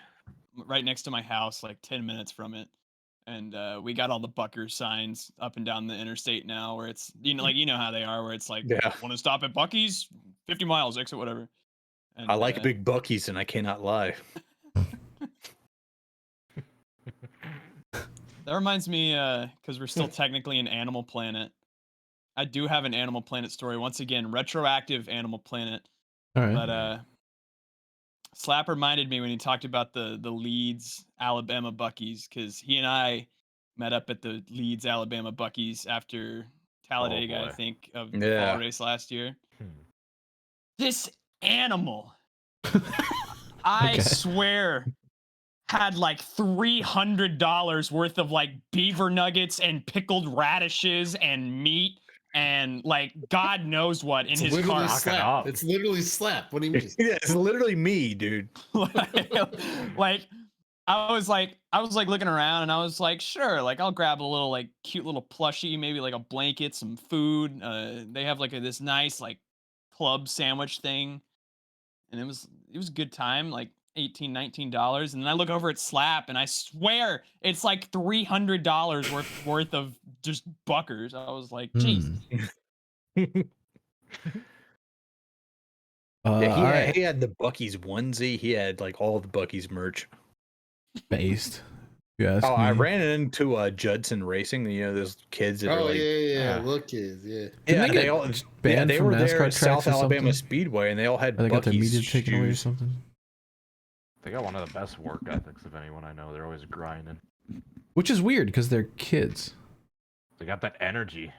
Speaker 3: house, like 10 minutes from it. And we got all the Bucker signs up and down the interstate now, where it's you know how they are, where it's like, want to stop at Bucky's, 50 miles, exit whatever. And,
Speaker 1: I like big Bucky's, and I cannot lie.
Speaker 3: That reminds me, because we're still technically an Animal Planet. I do have an Animal Planet story. Once again, retroactive Animal Planet.
Speaker 2: All right.
Speaker 3: But Slap reminded me when he talked about the Leeds, Alabama Bucky's, because he and I met up at the Leeds, Alabama Bucky's after Talladega, I think, of the fall race last year. This animal, I swear, had like $300 worth of like beaver nuggets and pickled radishes and meat and like God knows what in his car.
Speaker 4: Slap. It's literally Slap. What do you mean?
Speaker 1: Yeah, it's literally me, dude.
Speaker 3: like I was like looking around and I was like, sure, like I'll grab a little like cute little plushie, maybe like a blanket, some food. They have like this nice like club sandwich thing, and it was a good time, like $18-19. And then I look over at Slap and I swear it's like $300 worth of just Buckers. I was like, Jesus.
Speaker 1: He had the Bucky's onesie. He had like all the Bucky's merch.
Speaker 2: Based. Yes.
Speaker 1: Oh, I ran into Judson Racing. You know those kids that are like,
Speaker 4: little kids,
Speaker 1: yeah.
Speaker 2: They
Speaker 1: all
Speaker 2: banned
Speaker 1: they
Speaker 2: from
Speaker 1: were
Speaker 2: NASCAR
Speaker 1: there at
Speaker 2: tracks
Speaker 1: South
Speaker 2: or
Speaker 1: Alabama
Speaker 2: something?
Speaker 1: Speedway, and they all had
Speaker 2: They got their
Speaker 1: Bucky's
Speaker 2: media taken away or
Speaker 1: shoes.
Speaker 2: something.
Speaker 5: They got one of the best work ethics of anyone I know. They're always grinding.
Speaker 2: Which is weird because they're kids.
Speaker 5: They got that energy.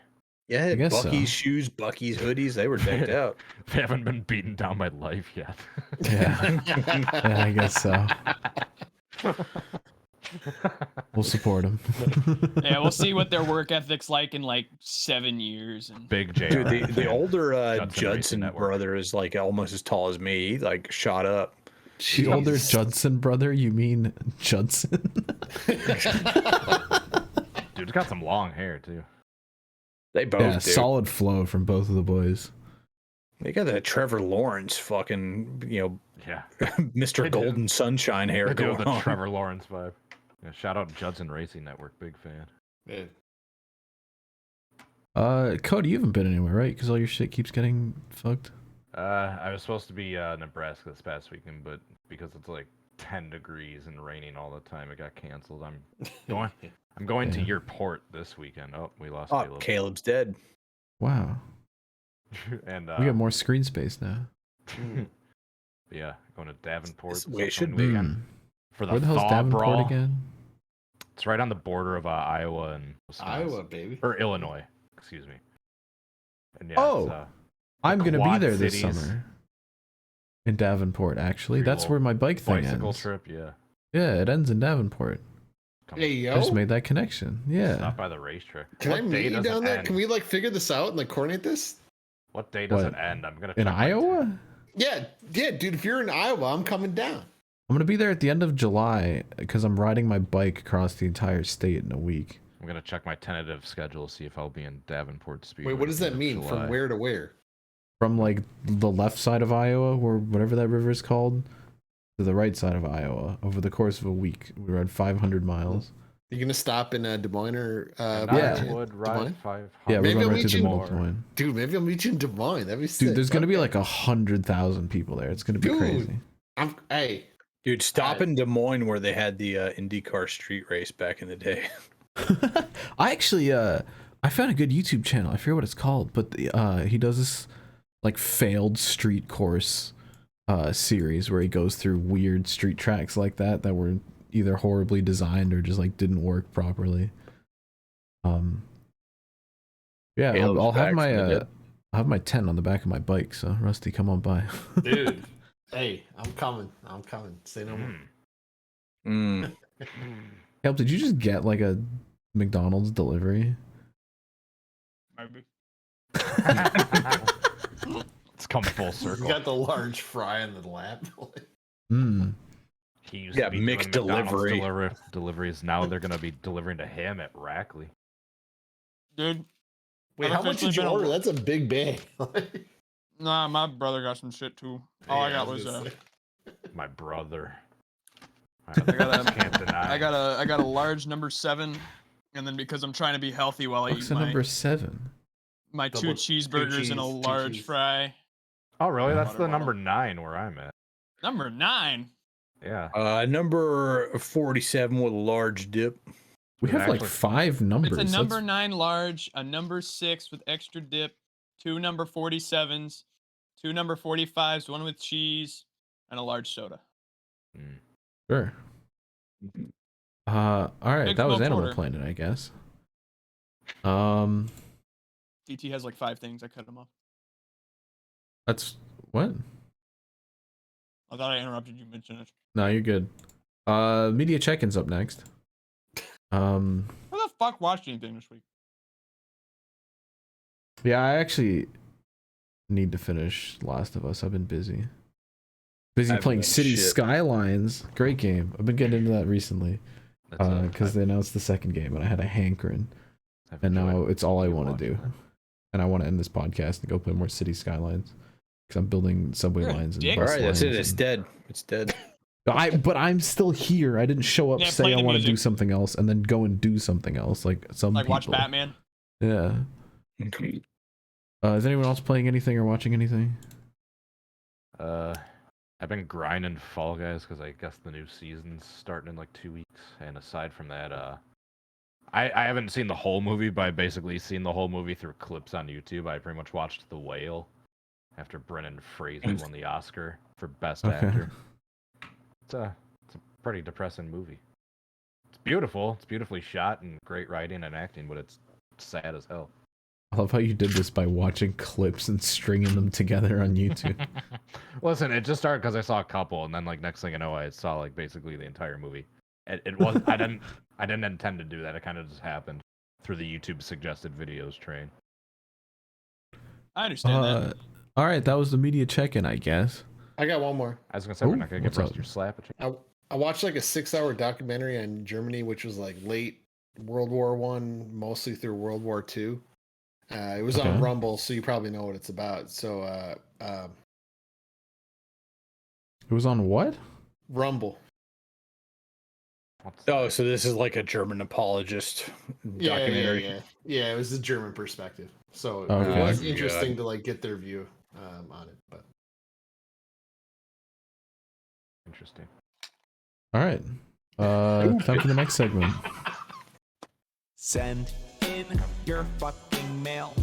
Speaker 1: Yeah,
Speaker 2: guess so.
Speaker 1: Bucky's shoes, Bucky's hoodies, they were decked out.
Speaker 5: They haven't been beaten down by life yet.
Speaker 2: Yeah. Yeah, I guess so. We'll support them.
Speaker 3: Yeah, we'll see what their work ethic's like in like 7 years. And
Speaker 5: Big JR.
Speaker 1: Dude, the older
Speaker 5: Racing
Speaker 1: Judson
Speaker 5: Network.
Speaker 1: brother is like almost as tall as me. He like shot up.
Speaker 2: The older Judson brother, you mean Judson?
Speaker 5: Dude's got some long hair too.
Speaker 1: They both
Speaker 2: Yeah,
Speaker 1: do.
Speaker 2: solid flow from both of the boys.
Speaker 1: They got that Trevor Lawrence fucking,
Speaker 5: Yeah.
Speaker 1: Mr.
Speaker 5: They do.
Speaker 1: Golden Sunshine hair
Speaker 5: They do
Speaker 1: going
Speaker 5: the
Speaker 1: on.
Speaker 5: Trevor Lawrence vibe. Yeah, shout out Judson Racing Network, big fan.
Speaker 4: Yeah.
Speaker 2: Cody, you haven't been anywhere, right? Because all your shit keeps getting fucked.
Speaker 5: I was supposed to be Nebraska this past weekend, but because it's like 10 degrees and raining all the time, it got canceled. I'm going to
Speaker 2: Yeah.
Speaker 5: your port this weekend. Oh, we lost
Speaker 1: Oh,
Speaker 5: Caleb.
Speaker 1: Caleb's dead.
Speaker 2: Wow.
Speaker 5: And
Speaker 2: We got more screen space now.
Speaker 5: yeah, going to Davenport.
Speaker 1: That's the way it
Speaker 5: this
Speaker 1: should
Speaker 5: upcoming
Speaker 1: be.
Speaker 5: weekend for the
Speaker 2: Where the hell's
Speaker 5: thaw
Speaker 2: Davenport
Speaker 5: brawl.
Speaker 2: again?
Speaker 5: It's right on the border of Iowa and Wisconsin.
Speaker 4: Iowa, baby.
Speaker 5: Or Illinois, excuse me. And yeah,
Speaker 2: Oh.
Speaker 5: it's,
Speaker 2: I'm going to be
Speaker 5: Quad
Speaker 2: there this
Speaker 5: Cities.
Speaker 2: summer. In Davenport, actually.
Speaker 5: Pretty
Speaker 2: That's
Speaker 5: cool.
Speaker 2: where my bike thing
Speaker 5: bicycle
Speaker 2: ends.
Speaker 5: trip, yeah.
Speaker 2: Yeah, it ends in Davenport.
Speaker 5: Come
Speaker 4: Hey,
Speaker 2: I just
Speaker 4: yo.
Speaker 2: made that connection. Yeah.
Speaker 5: Stop by the racetrack.
Speaker 4: Can
Speaker 5: What
Speaker 4: I
Speaker 5: day
Speaker 4: meet you
Speaker 5: does it
Speaker 4: down there?
Speaker 5: end?
Speaker 4: Can we like figure this out and like coordinate this?
Speaker 5: What day does
Speaker 2: What?
Speaker 5: it end? I'm gonna
Speaker 2: In
Speaker 5: check my
Speaker 2: Iowa?
Speaker 4: Yeah, dude. If you're in Iowa, I'm coming down.
Speaker 2: I'm going to be there at the end of July because I'm riding my bike across the entire state in a week.
Speaker 5: I'm gonna check my tentative schedule, see if I'll be in Davenport Speedway.
Speaker 4: Wait, what does
Speaker 5: at
Speaker 4: that
Speaker 5: the end
Speaker 4: mean?
Speaker 5: of
Speaker 4: From
Speaker 5: July.
Speaker 4: where to where?
Speaker 2: From like the left side of Iowa, or whatever that river is called, to the right side of Iowa over the course of a week. We rode 500 miles.
Speaker 4: You gonna stop in Des Moines or
Speaker 5: And
Speaker 2: Yeah.
Speaker 5: I would
Speaker 4: Des
Speaker 5: ride
Speaker 4: Moines?
Speaker 5: 500.
Speaker 2: Yeah, we're
Speaker 4: Maybe
Speaker 2: going
Speaker 4: I'll
Speaker 2: right to
Speaker 4: meet
Speaker 2: Des
Speaker 4: you
Speaker 2: Moines. Des Moines.
Speaker 4: Dude, maybe I'll meet you in Des Moines. That'd be sick.
Speaker 2: Dude, there's going to be
Speaker 4: Okay.
Speaker 2: like 100,000 people there. It's going to be
Speaker 4: Dude.
Speaker 2: crazy.
Speaker 4: Hey,
Speaker 1: Dude, stop in Des Moines where they had the IndyCar street race back in the day.
Speaker 2: I actually I found a good YouTube channel. I forget what it's called, but he does this like failed street course series where he goes through weird street tracks like that were either horribly designed or just like didn't work properly. Yeah,
Speaker 1: Caleb's
Speaker 2: I'll have
Speaker 1: back
Speaker 2: my
Speaker 1: from the dead.
Speaker 2: I'll have my tent on the back of my bike, so Rusty, come on by.
Speaker 4: dude. Hey, I'm coming. I'm coming. Say no more.
Speaker 1: Mm.
Speaker 2: Caleb, did you just get like a McDonald's delivery?
Speaker 3: maybe.
Speaker 5: It's come full
Speaker 4: You
Speaker 5: circle.
Speaker 4: got the large fry in the lap.
Speaker 2: Hmm.
Speaker 5: He used
Speaker 1: Yeah,
Speaker 5: to be doing
Speaker 1: McDelivery.
Speaker 5: McDonald's deliveries. Now they're gonna be delivering to him at Rackley.
Speaker 3: Dude,
Speaker 4: Wait,
Speaker 3: I've
Speaker 4: how much
Speaker 3: officially
Speaker 4: did you
Speaker 3: been a-
Speaker 4: order? That's a big bag.
Speaker 3: nah, my brother got some shit too. All I
Speaker 4: Yeah,
Speaker 3: got
Speaker 4: was
Speaker 3: was
Speaker 4: gonna say.
Speaker 5: My brother.
Speaker 3: I got a-
Speaker 5: can't deny.
Speaker 3: I got a large number 7, and then because I'm trying to be healthy while I
Speaker 2: What's
Speaker 3: eat
Speaker 2: the
Speaker 3: my,
Speaker 2: number 7?
Speaker 3: my two
Speaker 4: Double-
Speaker 3: cheeseburgers and a
Speaker 4: cheese, two
Speaker 3: large
Speaker 4: cheese.
Speaker 3: fry.
Speaker 5: Oh, really? That's
Speaker 3: Water
Speaker 5: the
Speaker 3: bottle.
Speaker 5: number 9 where I'm at.
Speaker 3: Number 9.
Speaker 5: Yeah.
Speaker 1: Number 47 with a large dip.
Speaker 2: We have like
Speaker 5: Actually-
Speaker 2: 5 numbers.
Speaker 3: It's a number
Speaker 2: That's-
Speaker 3: 9 large, a number 6 with extra dip, 2 number 47s, 2 number 45s, 1 with cheese, and a large soda.
Speaker 5: Mm.
Speaker 2: Sure. All right,
Speaker 3: Big
Speaker 2: that was
Speaker 3: smoked
Speaker 2: Animal
Speaker 3: order.
Speaker 2: Planet, I guess.
Speaker 3: DT has like 5 things. I cut them off.
Speaker 2: That's what?
Speaker 3: I thought I interrupted you mention it.
Speaker 2: No, you're good. Media check-ins up next.
Speaker 3: Who the fuck watched anything this week?
Speaker 2: Yeah, I actually need to finish Last of Us. I've been busy. Busy
Speaker 1: haven't
Speaker 2: playing
Speaker 1: done
Speaker 2: City
Speaker 1: shit.
Speaker 2: Skylines. Great game. I've been getting into that recently
Speaker 5: That's
Speaker 2: because they announced the second game and I had a hankering.
Speaker 5: I've
Speaker 2: And now
Speaker 5: enjoyed
Speaker 2: it's all I want to
Speaker 5: watching
Speaker 2: do.
Speaker 5: that.
Speaker 2: And I want to end this podcast and go play more City Skylines because I'm building subway
Speaker 3: You're a
Speaker 2: lines and
Speaker 3: dick.
Speaker 1: All
Speaker 2: bus
Speaker 1: right, that's it.
Speaker 2: lines
Speaker 1: It's
Speaker 2: and-
Speaker 1: dead. It's dead.
Speaker 2: But I'm still here. I didn't show up,
Speaker 3: Yeah,
Speaker 2: say
Speaker 3: play
Speaker 2: I
Speaker 3: the
Speaker 2: want to do
Speaker 3: music.
Speaker 2: something else, and then go and do something else. Like some
Speaker 3: Like
Speaker 2: people.
Speaker 3: watch Batman?
Speaker 2: Yeah. Is anyone else playing anything or watching anything?
Speaker 5: I've been grinding Fall Guys because I guess the new season's starting in like 2 weeks. And aside from that, I haven't seen the whole movie, but I basically seen the whole movie through clips on YouTube. I pretty much watched The Whale after Brendan Fraser won the Oscar for Best
Speaker 2: Okay.
Speaker 5: Actor. It's a pretty depressing movie. It's beautiful. It's beautifully shot and great writing and acting, but it's sad as hell.
Speaker 2: I love how you did this by watching clips and stringing them together on YouTube.
Speaker 5: Listen, it just started because I saw a couple, and then like next thing I know, I saw like basically the entire movie. It was I didn't intend to do that. It kind of just happened through the YouTube suggested videos train.
Speaker 3: I understand that.
Speaker 2: All right, that was the media check-in, I guess.
Speaker 4: I got one more.
Speaker 5: I was gonna say we're not gonna get
Speaker 2: what's
Speaker 5: your slap.
Speaker 4: I watched like a 6-hour documentary on Germany, which was like late World War One, mostly through World War Two. It was on Rumble, so you probably know what it's about. So
Speaker 2: it was on what?
Speaker 4: Rumble.
Speaker 1: Oh, so this is like a German apologist documentary.
Speaker 4: Yeah, it was the German perspective. So it
Speaker 2: Okay.
Speaker 4: was interesting to like get their view on it. But
Speaker 5: Interesting.
Speaker 2: All right. Time for the next segment.
Speaker 7: Send in your fucking mail.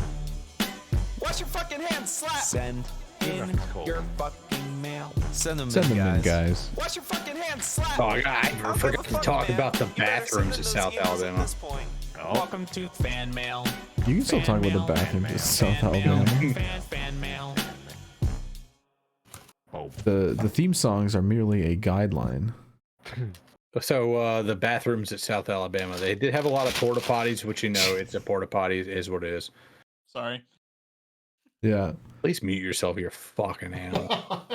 Speaker 7: Wash your fucking hands, slap. Send in your fucking mail. Send them in, guys. Wash your fucking hands, slap.
Speaker 1: Oh, I forgot to talk about the bathrooms in South Alabama.
Speaker 7: Welcome to fan mail.
Speaker 2: You can still talk about the bathrooms in South Alabama.
Speaker 7: Fan mail.
Speaker 2: The theme songs are merely a guideline.
Speaker 1: So the bathrooms at South Alabama, they did have a lot of porta potties, which it's a porta potty is what it is.
Speaker 3: Sorry.
Speaker 2: Yeah.
Speaker 1: Please mute yourself, you fucking animal.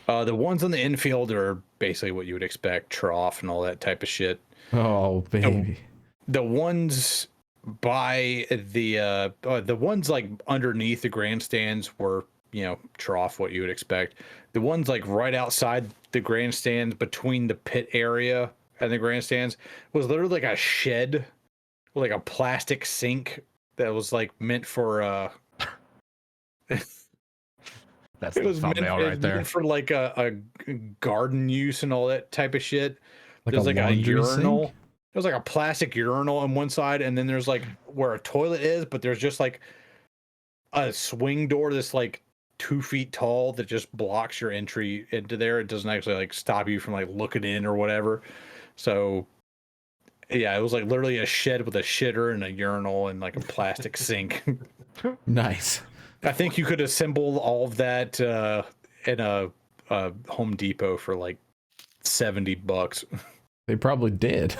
Speaker 1: The ones on the infield are basically what you would expect, trough and all that type of shit.
Speaker 2: Oh, baby.
Speaker 1: The ones by the ones like underneath the grandstands were, trough, what you would expect. The ones like right outside the grandstands, between the pit area and the grandstands, was literally like a shed, like a plastic sink that was like meant for
Speaker 5: That's the thumbnail right there.
Speaker 1: For like a garden use and all that type of shit.
Speaker 2: Like
Speaker 1: there's like a urinal.
Speaker 2: Sink?
Speaker 1: There's like a plastic urinal on one side, and then there's like where a toilet is, but there's just like a swing door that's like 2 feet tall that just blocks your entry into there. It doesn't actually like stop you from like looking in or whatever. So yeah, it was like literally a shed with a shitter and a urinal and like a plastic sink.
Speaker 2: Nice.
Speaker 1: I think you could assemble all of that in a Home Depot for like $70.
Speaker 2: They probably did.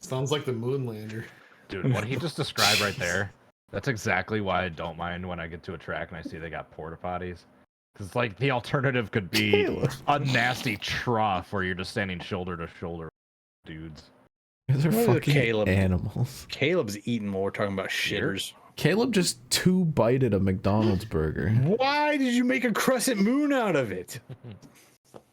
Speaker 4: sounds like the Moonlander.
Speaker 5: Dude, what he just described right there, that's exactly why I don't mind when I get to a track and I see they got porta potties. Because like the alternative could be a nasty trough where you're just standing shoulder to shoulder with dudes.
Speaker 2: These are fucking
Speaker 1: Caleb.
Speaker 2: animals.
Speaker 1: Caleb's eating while we're talking about shitters.
Speaker 2: Caleb just 2-bited a McDonald's burger.
Speaker 1: Why did you make a crescent moon out of it?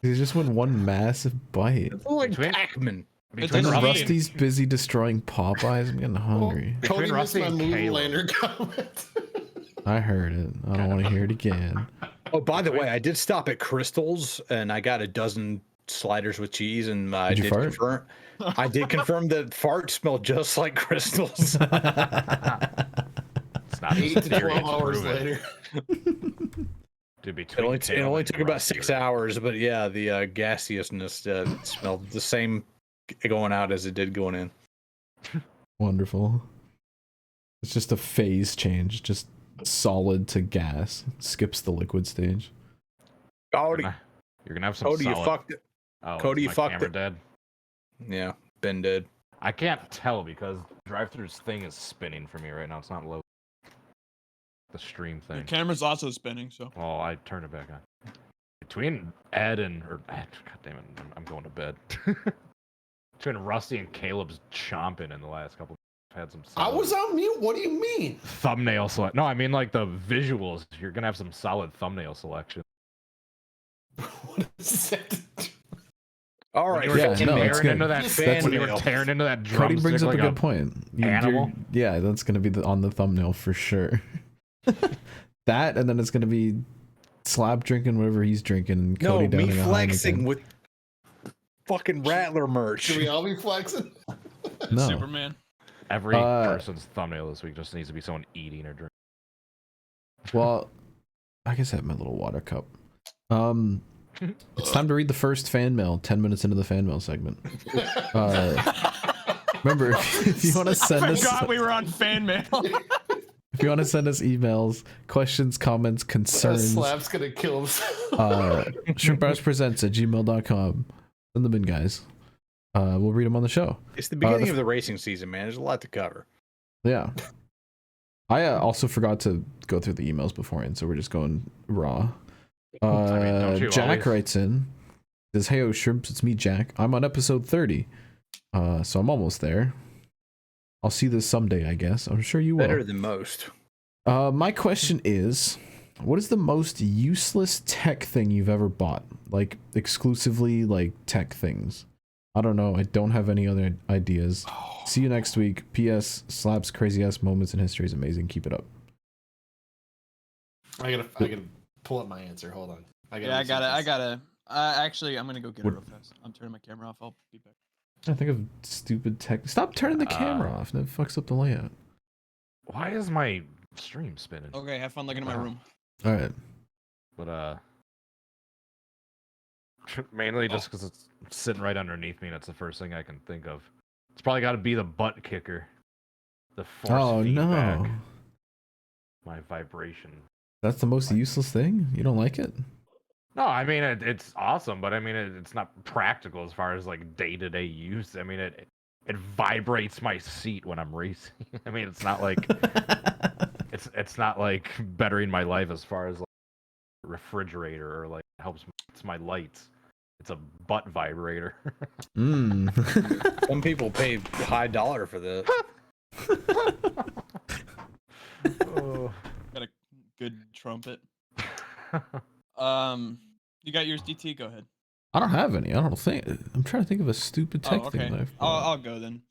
Speaker 2: He just went one massive bite.
Speaker 1: It's like Pac-Man.
Speaker 2: And Rusty's busy destroying Popeyes. I'm getting hungry.
Speaker 4: Cody missed
Speaker 5: Rusty
Speaker 4: my
Speaker 5: and Caleb.
Speaker 4: Moonlander comment.
Speaker 2: I heard it. I don't want to hear it again.
Speaker 1: Oh, by the way, I did stop at Crystal's and I got a dozen sliders with cheese, and I
Speaker 2: Did you fart?
Speaker 1: confirm. I did confirm that fart smelled just like Crystal's.
Speaker 5: It's not
Speaker 4: 8 to 12 hours later.
Speaker 5: Dude,
Speaker 1: It only took about 6 hours, but yeah, the gaseousness smelled the same going out as it did going in.
Speaker 2: Wonderful. It's just a phase change, just solid to gas. It skips the liquid stage.
Speaker 1: Cody,
Speaker 5: you're gonna have some.
Speaker 1: Cody,
Speaker 5: solid...
Speaker 1: you fucked it.
Speaker 5: Oh,
Speaker 1: Cody, you
Speaker 5: my
Speaker 1: fucked
Speaker 5: camera
Speaker 1: it.
Speaker 5: Dead.
Speaker 1: Yeah, Ben did.
Speaker 5: I can't tell because DriveThrough's thing is spinning for me right now. It's not low. The stream
Speaker 3: Your
Speaker 5: thing.
Speaker 3: camera's also spinning, so.
Speaker 5: Oh, I turned it back on. Between Ed, God damn it, I'm going to bed. Between Rusty and Caleb's chomping in the last couple. Had some.
Speaker 4: I was on mute. What do you mean?
Speaker 5: Thumbnail select. No, I mean like the visuals. You're gonna have some solid thumbnail selection.
Speaker 4: What is that?
Speaker 1: All right,
Speaker 2: Yeah, no, it's good.
Speaker 5: Into that when you were tearing into that drumstick.
Speaker 2: Cody brings up
Speaker 5: like
Speaker 2: a good point.
Speaker 5: Animal?
Speaker 2: Yeah, that's gonna be on the thumbnail for sure. That, and then it's gonna be Slab drinking whatever he's drinking, and Cody
Speaker 1: no, me
Speaker 2: downing a
Speaker 1: flexing
Speaker 2: Heineken.
Speaker 1: with fucking Rattler merch.
Speaker 4: Should we all be flexing?
Speaker 2: No.
Speaker 3: Superman.
Speaker 5: Every person's thumbnail this week just needs to be someone eating or drinking.
Speaker 2: Well, I guess I have my little water cup. It's time to read the first fan mail. 10 minutes into the fan mail segment. Remember, if you want to send
Speaker 3: I
Speaker 2: us,
Speaker 3: forgot we were on fan mail.
Speaker 2: if you want to send us emails, questions, comments, concerns,
Speaker 4: Slap's gonna kill himself.
Speaker 2: ShrimpHoursPresents@gmail.com. Send them in, guys. We'll read them on the show.
Speaker 1: It's the beginning of the racing season, man. There's a lot to cover.
Speaker 2: Yeah. I also forgot to go through the emails beforehand, so we're just going raw.
Speaker 5: don't you
Speaker 2: Jack
Speaker 5: always?
Speaker 2: writes in, says, "Hey, Shrimps, it's me, Jack. I'm on episode 30, so I'm almost there. I'll see this someday, I guess. I'm sure you will.
Speaker 1: Better than most.
Speaker 2: My question is, what is the most useless tech thing you've ever bought? Like, exclusively, like, tech things. I don't know. I don't have any other ideas. See you next week. P.S. Slaps crazy ass moments in history is amazing. Keep it up."
Speaker 4: I gotta pull up my answer. Hold on.
Speaker 3: I gotta. Actually, I'm gonna go get it real fast. I'm turning my camera off. I'll be back.
Speaker 2: I think of stupid tech. Stop turning the camera off. That fucks up the layout.
Speaker 5: Why is my stream spinning?
Speaker 3: Okay, have fun looking at my room.
Speaker 2: All right.
Speaker 5: But mainly just because it's sitting right underneath me, and it's the first thing I can think of. It's probably got to be the butt kicker. The force feedback.
Speaker 2: No.
Speaker 5: My vibration.
Speaker 2: That's the most useless thing? You don't like it?
Speaker 5: No, I mean it's awesome, but I mean it's not practical as far as like day-to-day use. I mean it vibrates my seat when I'm racing. I mean it's not like it's not like bettering my life as far as like refrigerator or like helps my lights. It's a butt vibrator.
Speaker 1: Some people pay high dollar for this.
Speaker 5: Oh.
Speaker 3: Got a good trumpet. You got yours, DT? Go ahead.
Speaker 2: I don't have any. I don't think. I'm trying to think of a stupid tech thing that I've bought.
Speaker 3: I'll go then.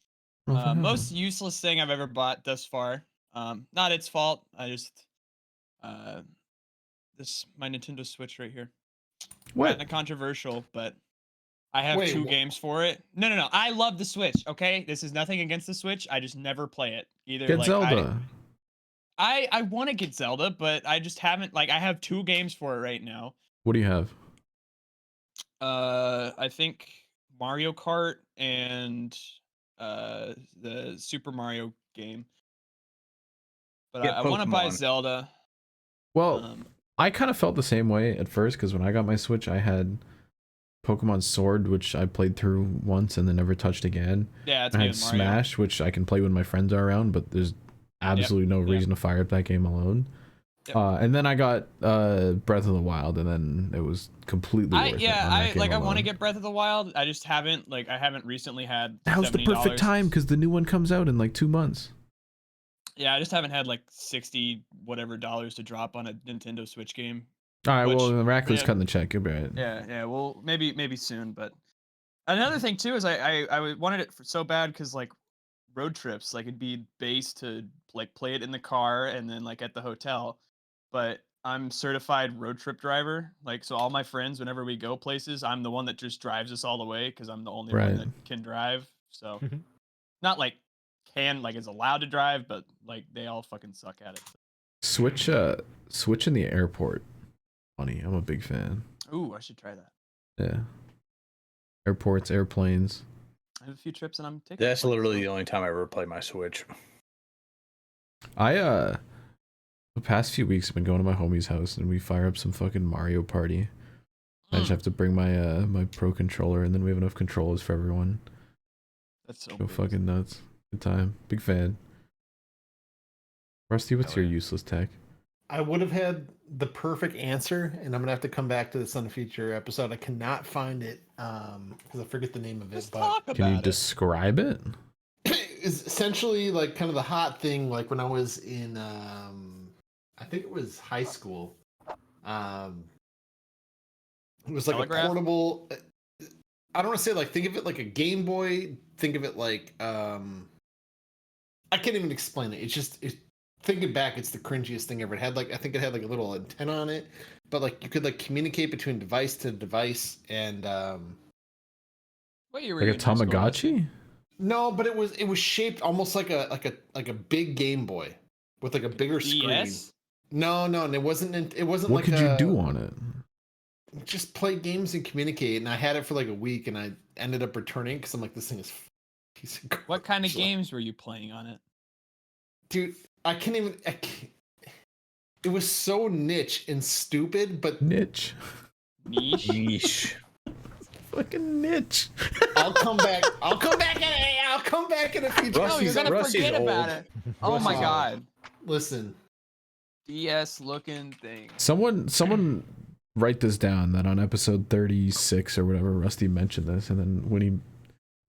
Speaker 2: I don't know if I have
Speaker 3: Most useless thing I've ever bought thus far. Not its fault. I just this my Nintendo Switch right here.
Speaker 2: What?
Speaker 3: Kinda controversial, but I have
Speaker 4: Wait,
Speaker 3: two
Speaker 4: wha-
Speaker 3: games for it. No. I love the Switch. Okay, this is nothing against the Switch. I just never play it either.
Speaker 2: Get
Speaker 3: like,
Speaker 2: Zelda.
Speaker 3: I want to get Zelda, but I just haven't. Like, I have two games for it right now.
Speaker 2: What do you have?
Speaker 3: I think Mario Kart and the Super Mario game. But
Speaker 1: Get
Speaker 3: I want to buy
Speaker 1: Pokemon.
Speaker 3: Zelda.
Speaker 2: Well, I kind of felt the same way at first because when I got my Switch, I had Pokemon Sword, which I played through once and then never touched again.
Speaker 3: Yeah, it's
Speaker 2: I
Speaker 3: me
Speaker 2: had
Speaker 3: and Mario.
Speaker 2: Smash, which I can play when my friends are around, but there's absolutely no reason to fire up that game alone.
Speaker 3: Yep.
Speaker 2: And then I got Breath of the Wild, and then it was completely worth it.
Speaker 3: I want to get Breath of the Wild. I just haven't. Like, I haven't recently had.
Speaker 2: Now's the perfect
Speaker 3: $70.
Speaker 2: time because the new one comes out in like 2 months.
Speaker 3: Yeah, I just haven't had like $60 whatever to drop on a Nintendo Switch game.
Speaker 2: All right,
Speaker 3: Which-
Speaker 2: well, Rackley's
Speaker 3: yeah.
Speaker 2: cutting the check. You'll be right.
Speaker 3: Yeah. Well, maybe soon. But another thing too is I wanted it so bad because like road trips, like it'd be base to like play it in the car and then like at the hotel. But I'm certified road trip driver. Like, so all my friends, whenever we go places, I'm the one that just drives us all the way because I'm the only
Speaker 2: Right.
Speaker 3: one that can drive. So not like is allowed to drive, but like they all fucking suck at it.
Speaker 2: Switch in the airport. Funny, I'm a big fan.
Speaker 3: Ooh, I should try that.
Speaker 2: Yeah. Airports, airplanes.
Speaker 3: I have a few trips and I'm taking.
Speaker 1: That's literally the only time I ever play my Switch.
Speaker 2: The past few weeks I've been going to my homie's house and we fire up some fucking Mario Party. I just have to bring my my Pro controller and then we have enough controllers for everyone.
Speaker 3: That's so
Speaker 2: Go
Speaker 3: weird.
Speaker 2: fucking nuts. Good time. Big fan. Rusty, what's your useless tech?
Speaker 4: I would have had the perfect answer, and I'm gonna have to come back to this on a future episode. I cannot find it because I forget the name of it.
Speaker 3: Let's
Speaker 4: But
Speaker 3: talk about
Speaker 2: Can you
Speaker 3: it.
Speaker 2: describe it?
Speaker 4: it's essentially like kind of the hot thing. Like when I was in, I think it was high school. It was like
Speaker 3: Telegraph?
Speaker 4: a portable. I don't want to say like think of it like a Game Boy. Think of it like I can't even explain it. It's just thinking back, it's the cringiest thing ever. It had like I think it had like a little antenna on it, but like you could like communicate between device to device and
Speaker 3: What year were
Speaker 2: Like
Speaker 3: you
Speaker 2: a
Speaker 3: in high school, Rusty?
Speaker 2: Tamagotchi?
Speaker 4: no, but it was shaped almost like a big Game Boy with like a bigger screen.
Speaker 3: DS?
Speaker 4: No, and it wasn't
Speaker 2: What
Speaker 4: like
Speaker 2: could you do on it?
Speaker 4: just play games and communicate. And I had it for like a week, and I ended up returning because I'm like, this thing is
Speaker 3: What kind of games were you playing on it?
Speaker 4: Dude, I can't. It was so niche and stupid, but
Speaker 2: Niche.
Speaker 3: Niche.
Speaker 2: Fucking niche.
Speaker 4: I'll come back. I'll come back in a future.
Speaker 3: No, you're gonna
Speaker 1: Rusty's
Speaker 3: forget about
Speaker 1: old.
Speaker 3: it. Oh my god.
Speaker 4: Listen.
Speaker 3: DS looking thing.
Speaker 2: Someone write this down, that on episode 36 or whatever, Rusty mentioned this, and then when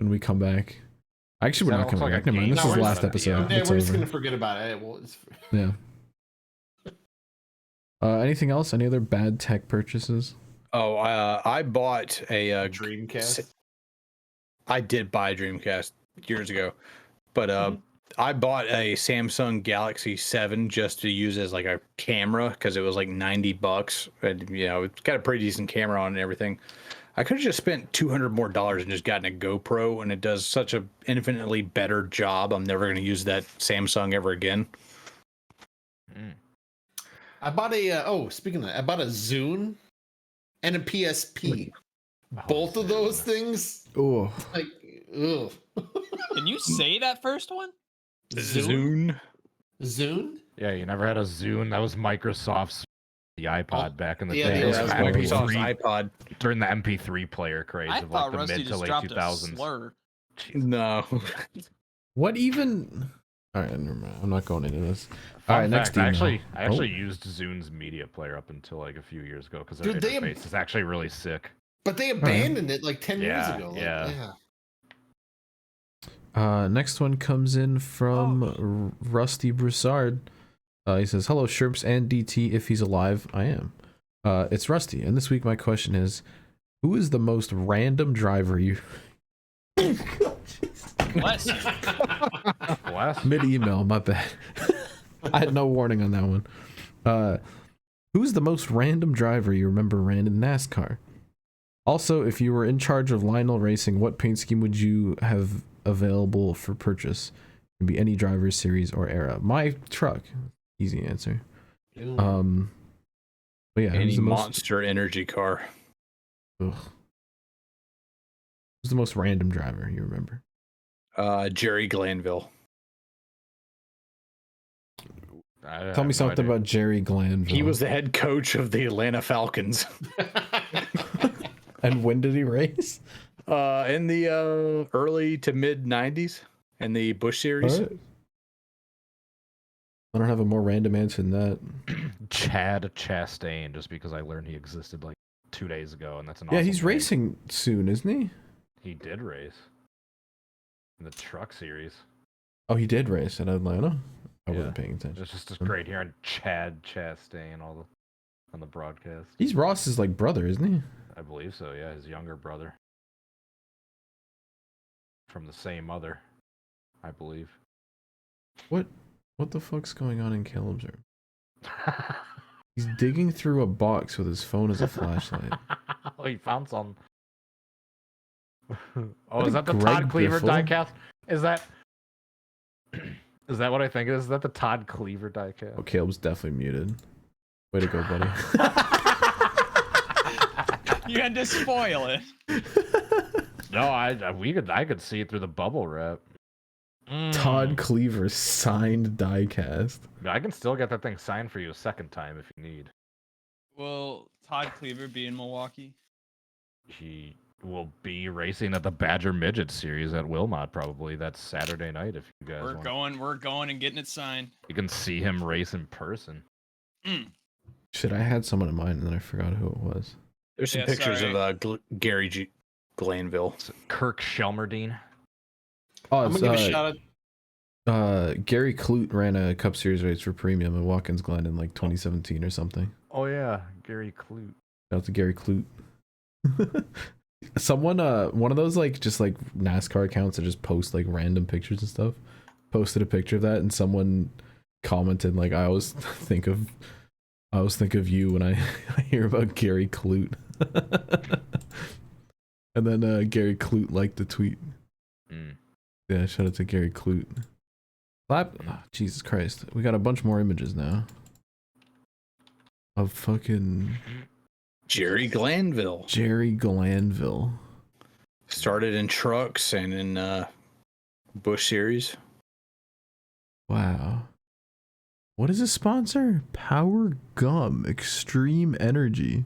Speaker 2: we come back, actually we're not coming back. Never mind. This is the last episode.
Speaker 4: Yeah,
Speaker 2: It's
Speaker 4: we're just
Speaker 2: over.
Speaker 4: gonna forget about it. Well,
Speaker 2: Yeah. Anything else? Any other bad tech purchases?
Speaker 1: Oh, I bought a
Speaker 4: Dreamcast.
Speaker 1: I did buy a Dreamcast years ago, but I bought a Samsung Galaxy 7 just to use as like a camera because it was like $90, and you know it's got a pretty decent camera on and everything. I could have just spent $200 more and just gotten a GoPro, and it does such a infinitely better job. I'm never going to use that Samsung ever again.
Speaker 4: I bought a speaking of that, I bought a Zune and a PSP. Both of those things,
Speaker 2: Oh,
Speaker 4: like, ugh.
Speaker 3: Can you say that first one?
Speaker 1: Zune.
Speaker 4: Zune?
Speaker 5: Yeah, you never had a Zune. That was Microsoft's the iPod back in the
Speaker 4: yeah,
Speaker 5: day.
Speaker 4: yeah,
Speaker 5: It was
Speaker 1: That was
Speaker 5: MP3
Speaker 1: Microsoft's iPod.
Speaker 5: during the MP3 player craze
Speaker 3: I
Speaker 5: of
Speaker 3: thought
Speaker 5: like the
Speaker 3: Rusty
Speaker 5: mid to
Speaker 3: just
Speaker 5: late
Speaker 3: dropped
Speaker 5: 2000s.
Speaker 3: a slur.
Speaker 1: No.
Speaker 2: what even? All right, never mind. I'm not going into this.
Speaker 5: Fun
Speaker 2: All right, next
Speaker 5: fact,
Speaker 2: email.
Speaker 5: I actually used Zune's media player up until like a few years ago because their
Speaker 4: Dude, they-
Speaker 5: interface is actually really sick.
Speaker 4: But they abandoned it like 10 years
Speaker 5: Yeah,
Speaker 4: ago. Like,
Speaker 5: yeah.
Speaker 2: Next one comes in from Rusty Broussard. He says, "Hello, Shrimps and DT. If he's alive, I am. It's Rusty, and this week my question is, who is the most random driver you?"
Speaker 3: Bless you.
Speaker 5: Bless.
Speaker 2: Mid-email, my bad. I had no warning on that one. Who's the most random driver you remember ran in NASCAR? Also, if you were in charge of Lionel Racing, what paint scheme would you have available for purchase? It could be any driver, series, or era. My truck. Easy answer.
Speaker 4: Ew.
Speaker 2: But yeah,
Speaker 1: Any
Speaker 2: who's the most?
Speaker 1: Monster Energy car.
Speaker 2: Ugh. Who's the most random driver you remember?
Speaker 1: Jerry Glanville.
Speaker 2: Tell me something about Jerry Glanville.
Speaker 1: He was the head coach of the Atlanta Falcons.
Speaker 2: And when did he race?
Speaker 1: In the early to mid 90s in the Busch series.
Speaker 2: What? I don't have a more random answer than that.
Speaker 5: Chad Chastain, just because I learned he existed like 2 days ago, and that's an
Speaker 2: Yeah,
Speaker 5: awesome
Speaker 2: he's
Speaker 5: name.
Speaker 2: racing soon, isn't he?
Speaker 5: He did race in the truck series.
Speaker 2: Oh, he did race in Atlanta. I
Speaker 5: Yeah.
Speaker 2: wasn't paying attention.
Speaker 5: It's just great hearing Chad Chastain on the broadcast.
Speaker 2: He's Ross's like brother, isn't he?
Speaker 5: I believe so. Yeah, his younger brother from the same mother, I believe.
Speaker 2: What the fuck's going on in Caleb's room? He's digging through a box with his phone as a flashlight.
Speaker 5: Oh, he found some. Oh,
Speaker 2: What
Speaker 5: is
Speaker 2: a
Speaker 5: that the
Speaker 2: Greg
Speaker 5: Todd Cleaver
Speaker 2: Biffle.
Speaker 5: diecast? Is that what I think it is? Is that the Todd Cleaver diecast?
Speaker 2: Oh, Caleb's definitely muted. Way to go, buddy.
Speaker 3: You had to spoil it.
Speaker 5: No, I could see it through the bubble wrap.
Speaker 2: Todd Cleaver signed diecast.
Speaker 5: I can still get that thing signed for you a second time if you need.
Speaker 3: Will Todd Cleaver be in Milwaukee?
Speaker 5: He will be racing at the Badger Midget Series at Wilmot probably. That's Saturday night if you guys want.
Speaker 3: We're going and getting it signed.
Speaker 5: You can see him race in person.
Speaker 2: Shit, I had someone in mind and then I forgot who it was.
Speaker 1: There's some
Speaker 3: Yeah,
Speaker 1: pictures
Speaker 3: sorry.
Speaker 1: of Gary Glanville.
Speaker 5: It's Kirk Shelmerdine.
Speaker 2: Oh,
Speaker 4: I'm
Speaker 2: it's
Speaker 4: gonna give a shout out.
Speaker 2: Gary Clute ran a Cup Series race for Premium in Watkins Glen in like 2017 or something.
Speaker 5: Oh yeah, Gary Clute.
Speaker 2: Shout out to Gary Clute. Someone, one of those like just like NASCAR accounts that just post like random pictures and stuff, posted a picture of that, and someone commented like, "I always think of you when I hear about Gary Clute." And then Gary Clute liked the tweet. Yeah, shout out to Gary Clute. Jesus Christ, we got a bunch more images now of fucking
Speaker 1: Jerry Glanville.
Speaker 2: Jerry Glanville.
Speaker 1: Started in trucks and in Busch Series.
Speaker 2: Wow. What is a sponsor? Power Gum Extreme Energy.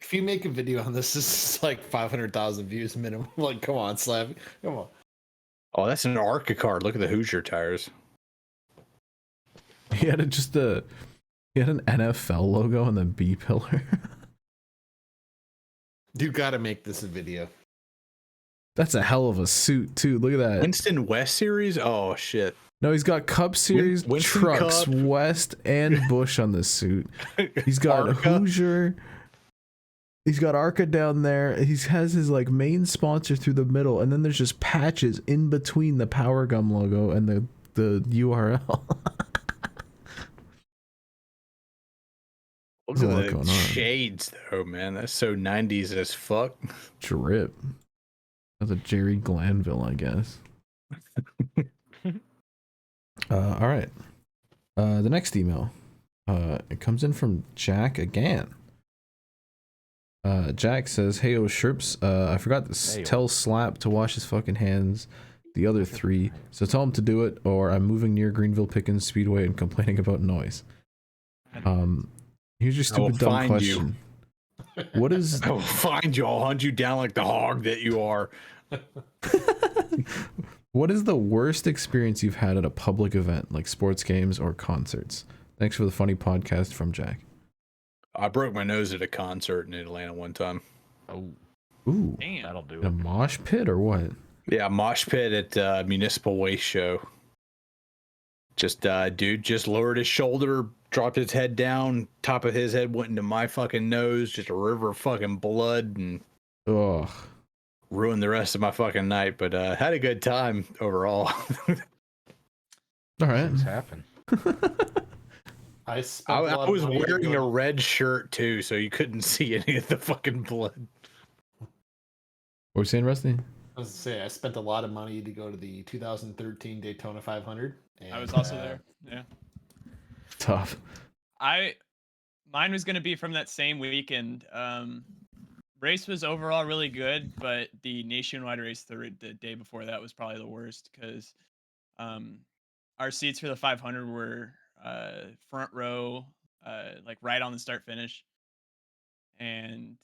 Speaker 4: If you make a video on this is like 500,000 views minimum. Like, come on, Slab. Come on.
Speaker 1: Oh, that's an ARCA card. Look at the Hoosier tires.
Speaker 2: He had he had an NFL logo on the B pillar.
Speaker 4: You gotta make this a video.
Speaker 2: That's a hell of a suit too. Look at that.
Speaker 1: Winston West Series? Oh shit.
Speaker 2: No, he's got Cup Series,
Speaker 1: Winston
Speaker 2: trucks,
Speaker 1: Cup.
Speaker 2: West, and Busch on this suit. He's got
Speaker 1: Arca.
Speaker 2: Hoosier. He's got Arca down there. He has his like main sponsor through the middle, and then there's just patches in between the Power Gum logo and the URL.
Speaker 1: Look
Speaker 2: There's a
Speaker 1: at
Speaker 2: lot
Speaker 1: the
Speaker 2: going on.
Speaker 1: shades though, man. That's so 90s as fuck.
Speaker 2: Drip. That's a Jerry Glanville, I guess. All right. The next email. It comes in from Jack again. Jack says, "Hey, Shrimps, I forgot to tell Slap to wash his fucking hands the other 3, so tell him to do it, or I'm moving near Greenville Pickens Speedway and complaining about noise." Here's your stupid dumb
Speaker 1: find
Speaker 2: question. What is...
Speaker 1: I will find you. I'll hunt you down like the hog that you are.
Speaker 2: What is the worst experience you've had at a public event, like sports games or concerts? Thanks for the funny podcast from Jack.
Speaker 1: I broke my nose at a concert in Atlanta one time.
Speaker 5: Oh,
Speaker 2: Ooh.
Speaker 3: Damn.
Speaker 5: that'll do
Speaker 2: In a
Speaker 5: it.
Speaker 2: mosh pit or what?
Speaker 1: Yeah, mosh pit at Municipal Waste Show. Just dude just lowered his shoulder, dropped his head down, top of his head went into my fucking nose, just a river of fucking blood, and
Speaker 2: Ugh.
Speaker 1: ruined the rest of my fucking night. But had a good time overall.
Speaker 2: All right.
Speaker 5: Things happen.
Speaker 4: I spent a lot
Speaker 1: I
Speaker 4: of
Speaker 1: was
Speaker 4: money to
Speaker 1: wearing
Speaker 4: go
Speaker 1: a red shirt too, so you couldn't see any of the fucking blood.
Speaker 2: What were you saying, Rusty?
Speaker 4: I was gonna say I spent a lot of money to go to the 2013 Daytona 500. And,
Speaker 3: I was also there. Yeah.
Speaker 2: Tough.
Speaker 3: Mine was gonna be from that same weekend. Race was overall really good, but the nationwide race the day before that was probably the worst because our seats for the 500 were front row, like right on the start finish, and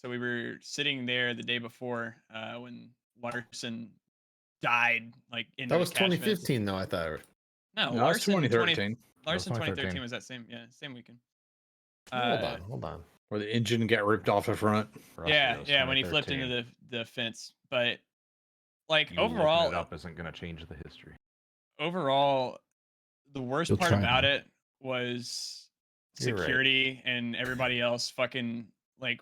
Speaker 3: so we were sitting there the day before when Larson died, like in
Speaker 4: That was
Speaker 3: the catch fence.
Speaker 4: 2015, though. I thought.
Speaker 3: No,
Speaker 1: No, it's 2013.
Speaker 3: Larson
Speaker 5: 2013.
Speaker 3: 2013 was that same weekend.
Speaker 4: Hold on.
Speaker 1: Where the engine got ripped off the front.
Speaker 5: For us,
Speaker 3: Yeah,
Speaker 5: it was
Speaker 3: yeah, when he flipped
Speaker 5: 2013.
Speaker 3: into the fence. But like
Speaker 5: You looking
Speaker 3: overall,
Speaker 5: it up isn't going to change the history.
Speaker 3: overall, the worst
Speaker 2: You'll
Speaker 3: part
Speaker 2: try
Speaker 3: about
Speaker 2: now.
Speaker 3: it was
Speaker 5: You're right.
Speaker 3: security and everybody else fucking like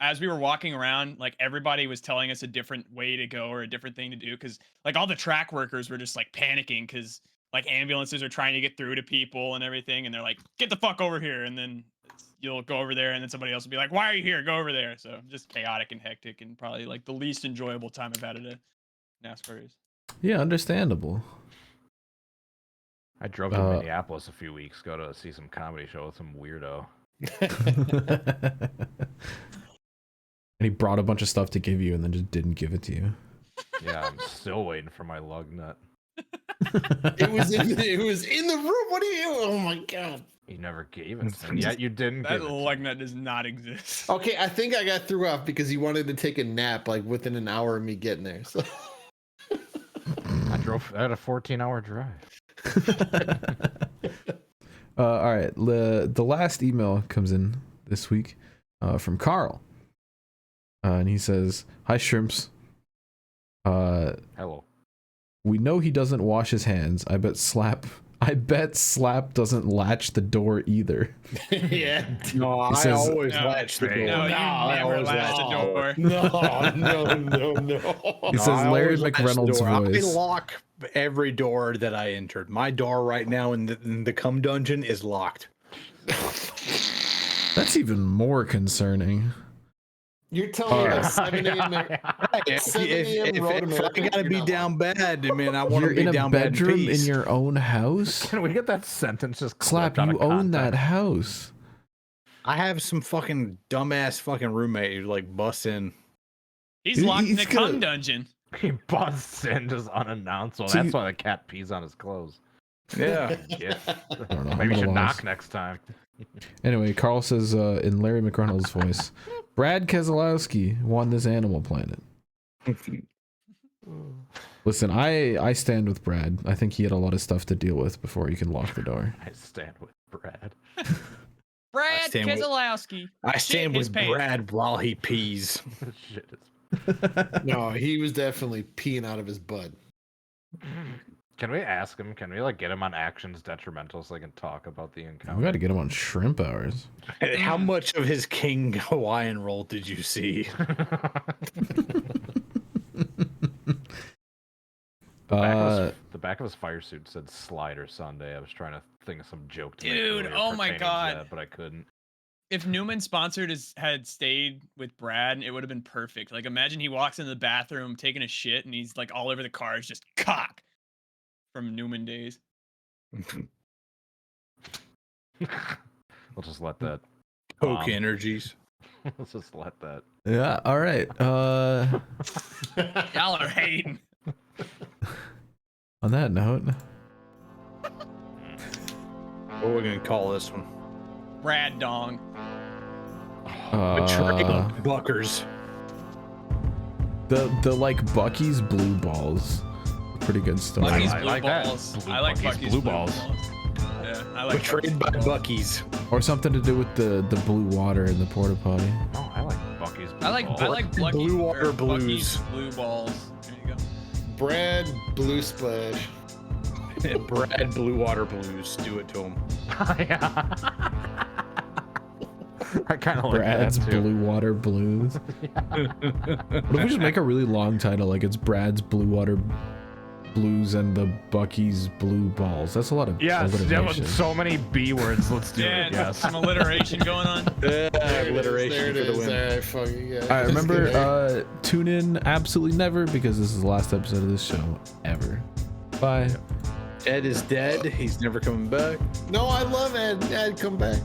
Speaker 3: as we were walking around, like everybody was telling us a different way to go or a different thing to do because like all the track workers were just like panicking because like ambulances are trying to get through to people and everything, and they're like, "Get the fuck over here!" And then you'll go over there, and then somebody else will be like, "Why are you here? Go over there!" So just chaotic and hectic, and probably like the least enjoyable time I've had at a NASCAR race.
Speaker 2: Yeah, understandable.
Speaker 5: I drove to Minneapolis a few weeks ago to see some comedy show with some weirdo.
Speaker 2: And he brought a bunch of stuff to give you and then just didn't give it to you.
Speaker 5: Yeah, I'm still waiting for my lug nut.
Speaker 4: It was in the room. What are you? Oh my god.
Speaker 5: You never gave it to me, yet you didn't
Speaker 3: That
Speaker 5: give it.
Speaker 3: lug nut does not exist.
Speaker 4: Okay, I think I got threw off because he wanted to take a nap like within an hour of me getting there. So
Speaker 5: I had a 14-hour drive.
Speaker 2: All right, the last email comes in this week from Carl, and he says, "Hi Shrimps.
Speaker 5: Hello.
Speaker 2: We know he doesn't wash his hands. I bet Slap doesn't latch the door either."
Speaker 4: yeah.
Speaker 1: No, I
Speaker 2: says-
Speaker 1: always
Speaker 3: No.
Speaker 1: latch the door.
Speaker 3: No, you
Speaker 1: I
Speaker 3: never
Speaker 1: always
Speaker 3: latch the door.
Speaker 4: No.
Speaker 2: He says
Speaker 1: I
Speaker 2: Larry
Speaker 1: always latch the
Speaker 2: McReynolds'
Speaker 1: door.
Speaker 2: voice.
Speaker 1: I lock every door that I entered. My door right now in the cum dungeon is locked.
Speaker 2: That's even more concerning.
Speaker 4: You're telling me
Speaker 2: Alright.
Speaker 4: at 7 a.m.
Speaker 1: If
Speaker 4: 7 a.m. Road
Speaker 1: I
Speaker 4: America,
Speaker 1: gotta
Speaker 4: you're
Speaker 1: be
Speaker 4: not
Speaker 1: down bad, I mean, I want
Speaker 2: You're
Speaker 1: to be
Speaker 2: in a
Speaker 1: down bad in
Speaker 2: bedroom in
Speaker 1: peace.
Speaker 2: your own house.
Speaker 5: Can we get that sentence just
Speaker 2: Slap,
Speaker 5: clipped out
Speaker 2: you
Speaker 5: of
Speaker 2: own that
Speaker 5: context?
Speaker 2: house.
Speaker 1: I have some fucking dumbass fucking roommate who like busts in.
Speaker 3: He's locked in
Speaker 2: He's
Speaker 3: the cum
Speaker 2: gonna-
Speaker 3: dungeon.
Speaker 5: He busts in just unannounced. Well,
Speaker 2: So
Speaker 5: that's
Speaker 2: you-
Speaker 5: why the cat pees on his clothes.
Speaker 1: Yeah.
Speaker 5: Yeah.
Speaker 2: I don't know.
Speaker 5: Maybe
Speaker 2: I'm
Speaker 5: you
Speaker 2: at a
Speaker 5: should
Speaker 2: loss.
Speaker 5: knock next time.
Speaker 2: Anyway, Carl says in Larry McReynolds' voice, Brad Keselowski won this Animal Planet. Listen, I stand with Brad. I think he had a lot of stuff to deal with before he can lock the door.
Speaker 5: I stand with Brad.
Speaker 3: Brad
Speaker 1: stand with-
Speaker 3: Keselowski.
Speaker 1: I stand
Speaker 3: Shit his
Speaker 1: with
Speaker 3: pants.
Speaker 1: Brad while he pees.
Speaker 5: Shit is.
Speaker 4: No, he was definitely peeing out of his butt.
Speaker 5: Can we ask him? Can we like get him on actions detrimental so I can talk about the encounter?
Speaker 2: We got to get him on Shrimp Hours.
Speaker 1: How much of his King Hawaiian roll did you see?
Speaker 5: The back of his fire suit said Slider Sunday. I was trying to think of some joke to make
Speaker 3: Dude,
Speaker 5: earlier
Speaker 3: oh my
Speaker 5: pertaining to
Speaker 3: God.
Speaker 5: that, but I couldn't.
Speaker 3: If Newman sponsored had stayed with Brad, it would have been perfect. Like, imagine he walks in the bathroom taking a shit and he's like all over the cars, just cock from Newman days.
Speaker 5: We'll just let that.
Speaker 1: Coke energies.
Speaker 5: Let's just let that.
Speaker 2: Yeah, all right.
Speaker 3: Y'all are hating.
Speaker 2: On that note,
Speaker 1: What are we gonna call this one?
Speaker 3: Brad Dong.
Speaker 1: Betrayal Buckers.
Speaker 2: the like Bucky's blue balls, pretty good story.
Speaker 3: Bucky's
Speaker 5: I
Speaker 3: blue
Speaker 5: like that.
Speaker 3: balls.
Speaker 5: Blue
Speaker 3: I like
Speaker 5: Bucky's
Speaker 3: Bucky's
Speaker 5: blue
Speaker 3: blue
Speaker 5: balls.
Speaker 3: Yeah, I like
Speaker 1: Betrayed by Bucky's.
Speaker 2: Or something to do with the blue water in the porta potty.
Speaker 5: Oh, I like Bucky's. Blue
Speaker 3: I like
Speaker 5: balls.
Speaker 3: Bucky's
Speaker 1: Blue Water
Speaker 3: or
Speaker 1: Blues.
Speaker 3: Bucky's blue balls. There you go.
Speaker 4: Brad Blue Splash.
Speaker 1: Brad Blue Water Blues. Do it to him.
Speaker 5: I kind of like
Speaker 2: Brad's
Speaker 5: that too.
Speaker 2: Blue Water Blues. What if we just make a really long title, like it's Brad's Blue Water Blues and the Bucky's Blue Balls? That's a lot of
Speaker 5: Yes, there was
Speaker 2: alliteration.
Speaker 5: so many B words. Let's do
Speaker 3: Yeah,
Speaker 5: it. Yes.
Speaker 3: some alliteration going on.
Speaker 4: There it
Speaker 1: alliteration
Speaker 4: is,
Speaker 1: for the win.
Speaker 4: All right, fuck you guys.
Speaker 2: All right, remember, tune in absolutely never because this is the last episode of this show ever. Bye.
Speaker 1: Ed is dead. He's never coming back.
Speaker 4: No, I love Ed. Ed, come back.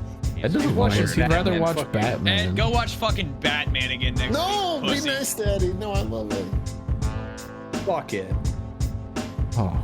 Speaker 2: Ed doesn't
Speaker 1: watch
Speaker 2: want
Speaker 1: your
Speaker 2: us. He'd rather
Speaker 1: Batman,
Speaker 2: watch
Speaker 1: fuck you.
Speaker 2: Batman.
Speaker 3: And go watch fucking Batman again next
Speaker 4: No,
Speaker 3: week.
Speaker 4: be
Speaker 3: pussy.
Speaker 4: nice, Daddy. No, I love Ed.
Speaker 1: Fuck it.
Speaker 2: Oh.